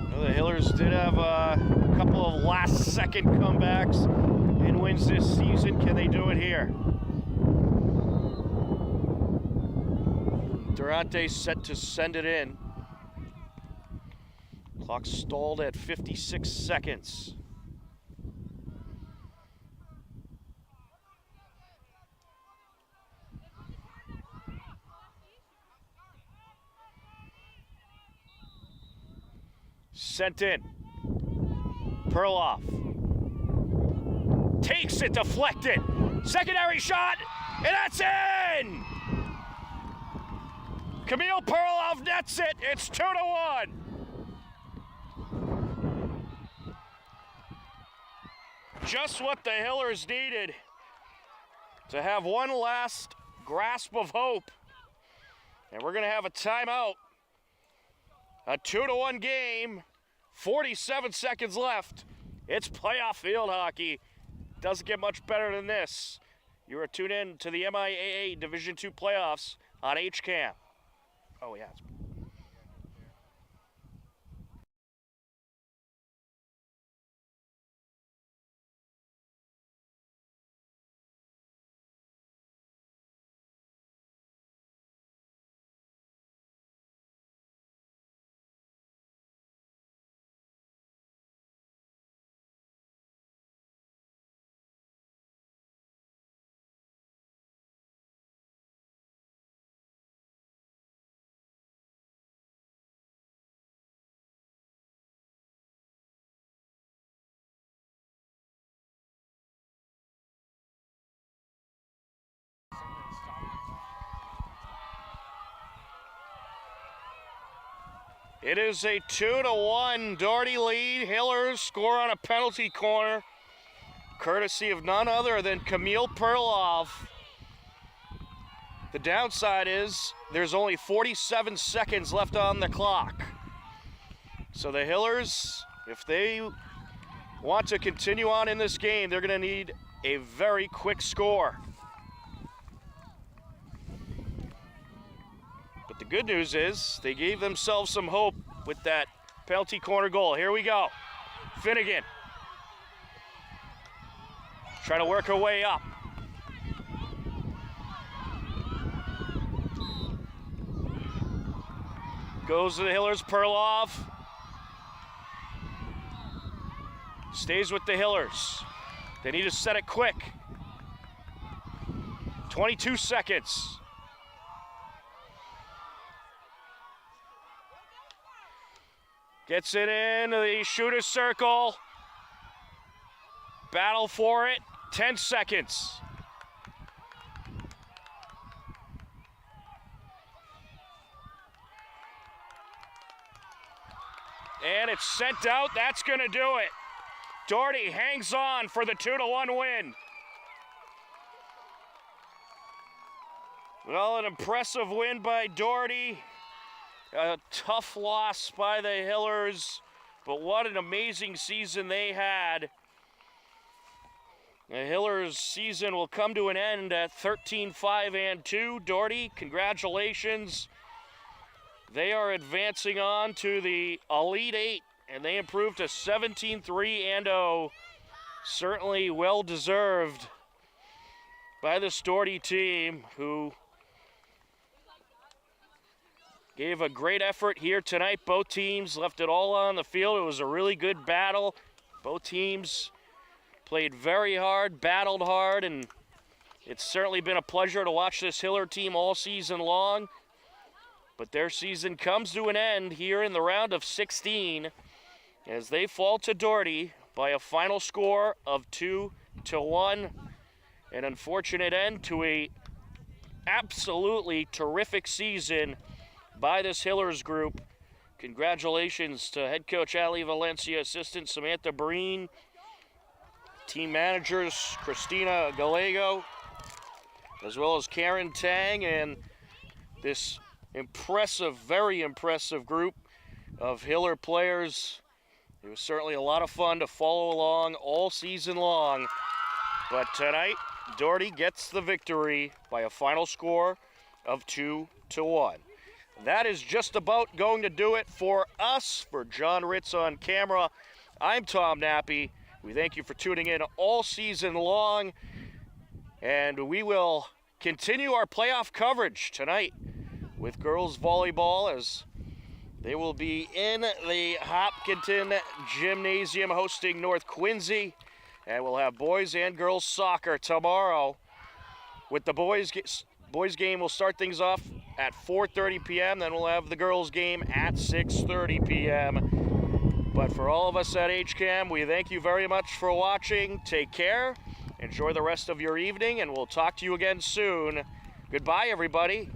Well, the Hillers did have a couple of last-second comebacks and wins this season. Can they do it here? Doherty set to send it in. Clock stalled at 56 seconds. Sent in. Perloff. Takes it, deflected. Secondary shot, and that's in! Camille Perloff nets it. It's 2-1. Just what the Hillers needed to have one last grasp of hope. And we're going to have a timeout. A 2-1 game, 47 seconds left. It's playoff field hockey. Doesn't get much better than this. You are tuned in to the MIAA Division II playoffs on HCAM. Oh, yeah. It is a 2-1 Doherty lead. Hillers score on a penalty corner, courtesy of none other than Camille Perlov. The downside is there's only 47 seconds left on the clock. So the Hillers, if they want to continue on in this game, they're going to need a very quick score. But the good news is they gave themselves some hope with that penalty corner goal. Here we go. Finnegan. Trying to work her way up. Goes to the Hillers, Perlov. Stays with the Hillers. They need to set it quick. 22 seconds. Gets it in the shooter's circle. Battle for it. 10 seconds. And it's sent out. That's going to do it. Doherty hangs on for the 2-1 win. Well, an impressive win by Doherty. A tough loss by the Hillers, but what an amazing season they had. The Hillers' season will come to an end at 13-5-2. Doherty, congratulations. They are advancing on to the Elite Eight, and they improved to 17-3-0. Certainly well-deserved by this Doherty team, who gave a great effort here tonight. Both teams left it all on the field. It was a really good battle. Both teams played very hard, battled hard, and it's certainly been a pleasure to watch this Hiller team all season long. But their season comes to an end here in the round of 16 as they fall to Doherty by a final score of 2-1. An unfortunate end to a absolutely terrific season by this Hillers group. Congratulations to head coach Ali Valencia, assistant Samantha Breen, team managers Christina Gallego, as well as Karen Tang, and this impressive, very impressive group of Hiller players. It was certainly a lot of fun to follow along all season long. But tonight, Doherty gets the victory by a final score of 2-1. That is just about going to do it for us. For John Ritz on camera, I'm Tom Nappy. We thank you for tuning in all season long, and we will continue our playoff coverage tonight with girls volleyball as they will be in the Hopkinton Gymnasium hosting North Quincy, and we'll have boys and girls soccer tomorrow. With the boys game, we'll start things off at 4:30 p.m. Then we'll have the girls game at 6:30 p.m. But for all of us at HCAM, we thank you very much for watching. Take care. Enjoy the rest of your evening, and we'll talk to you again soon. Goodbye, everybody.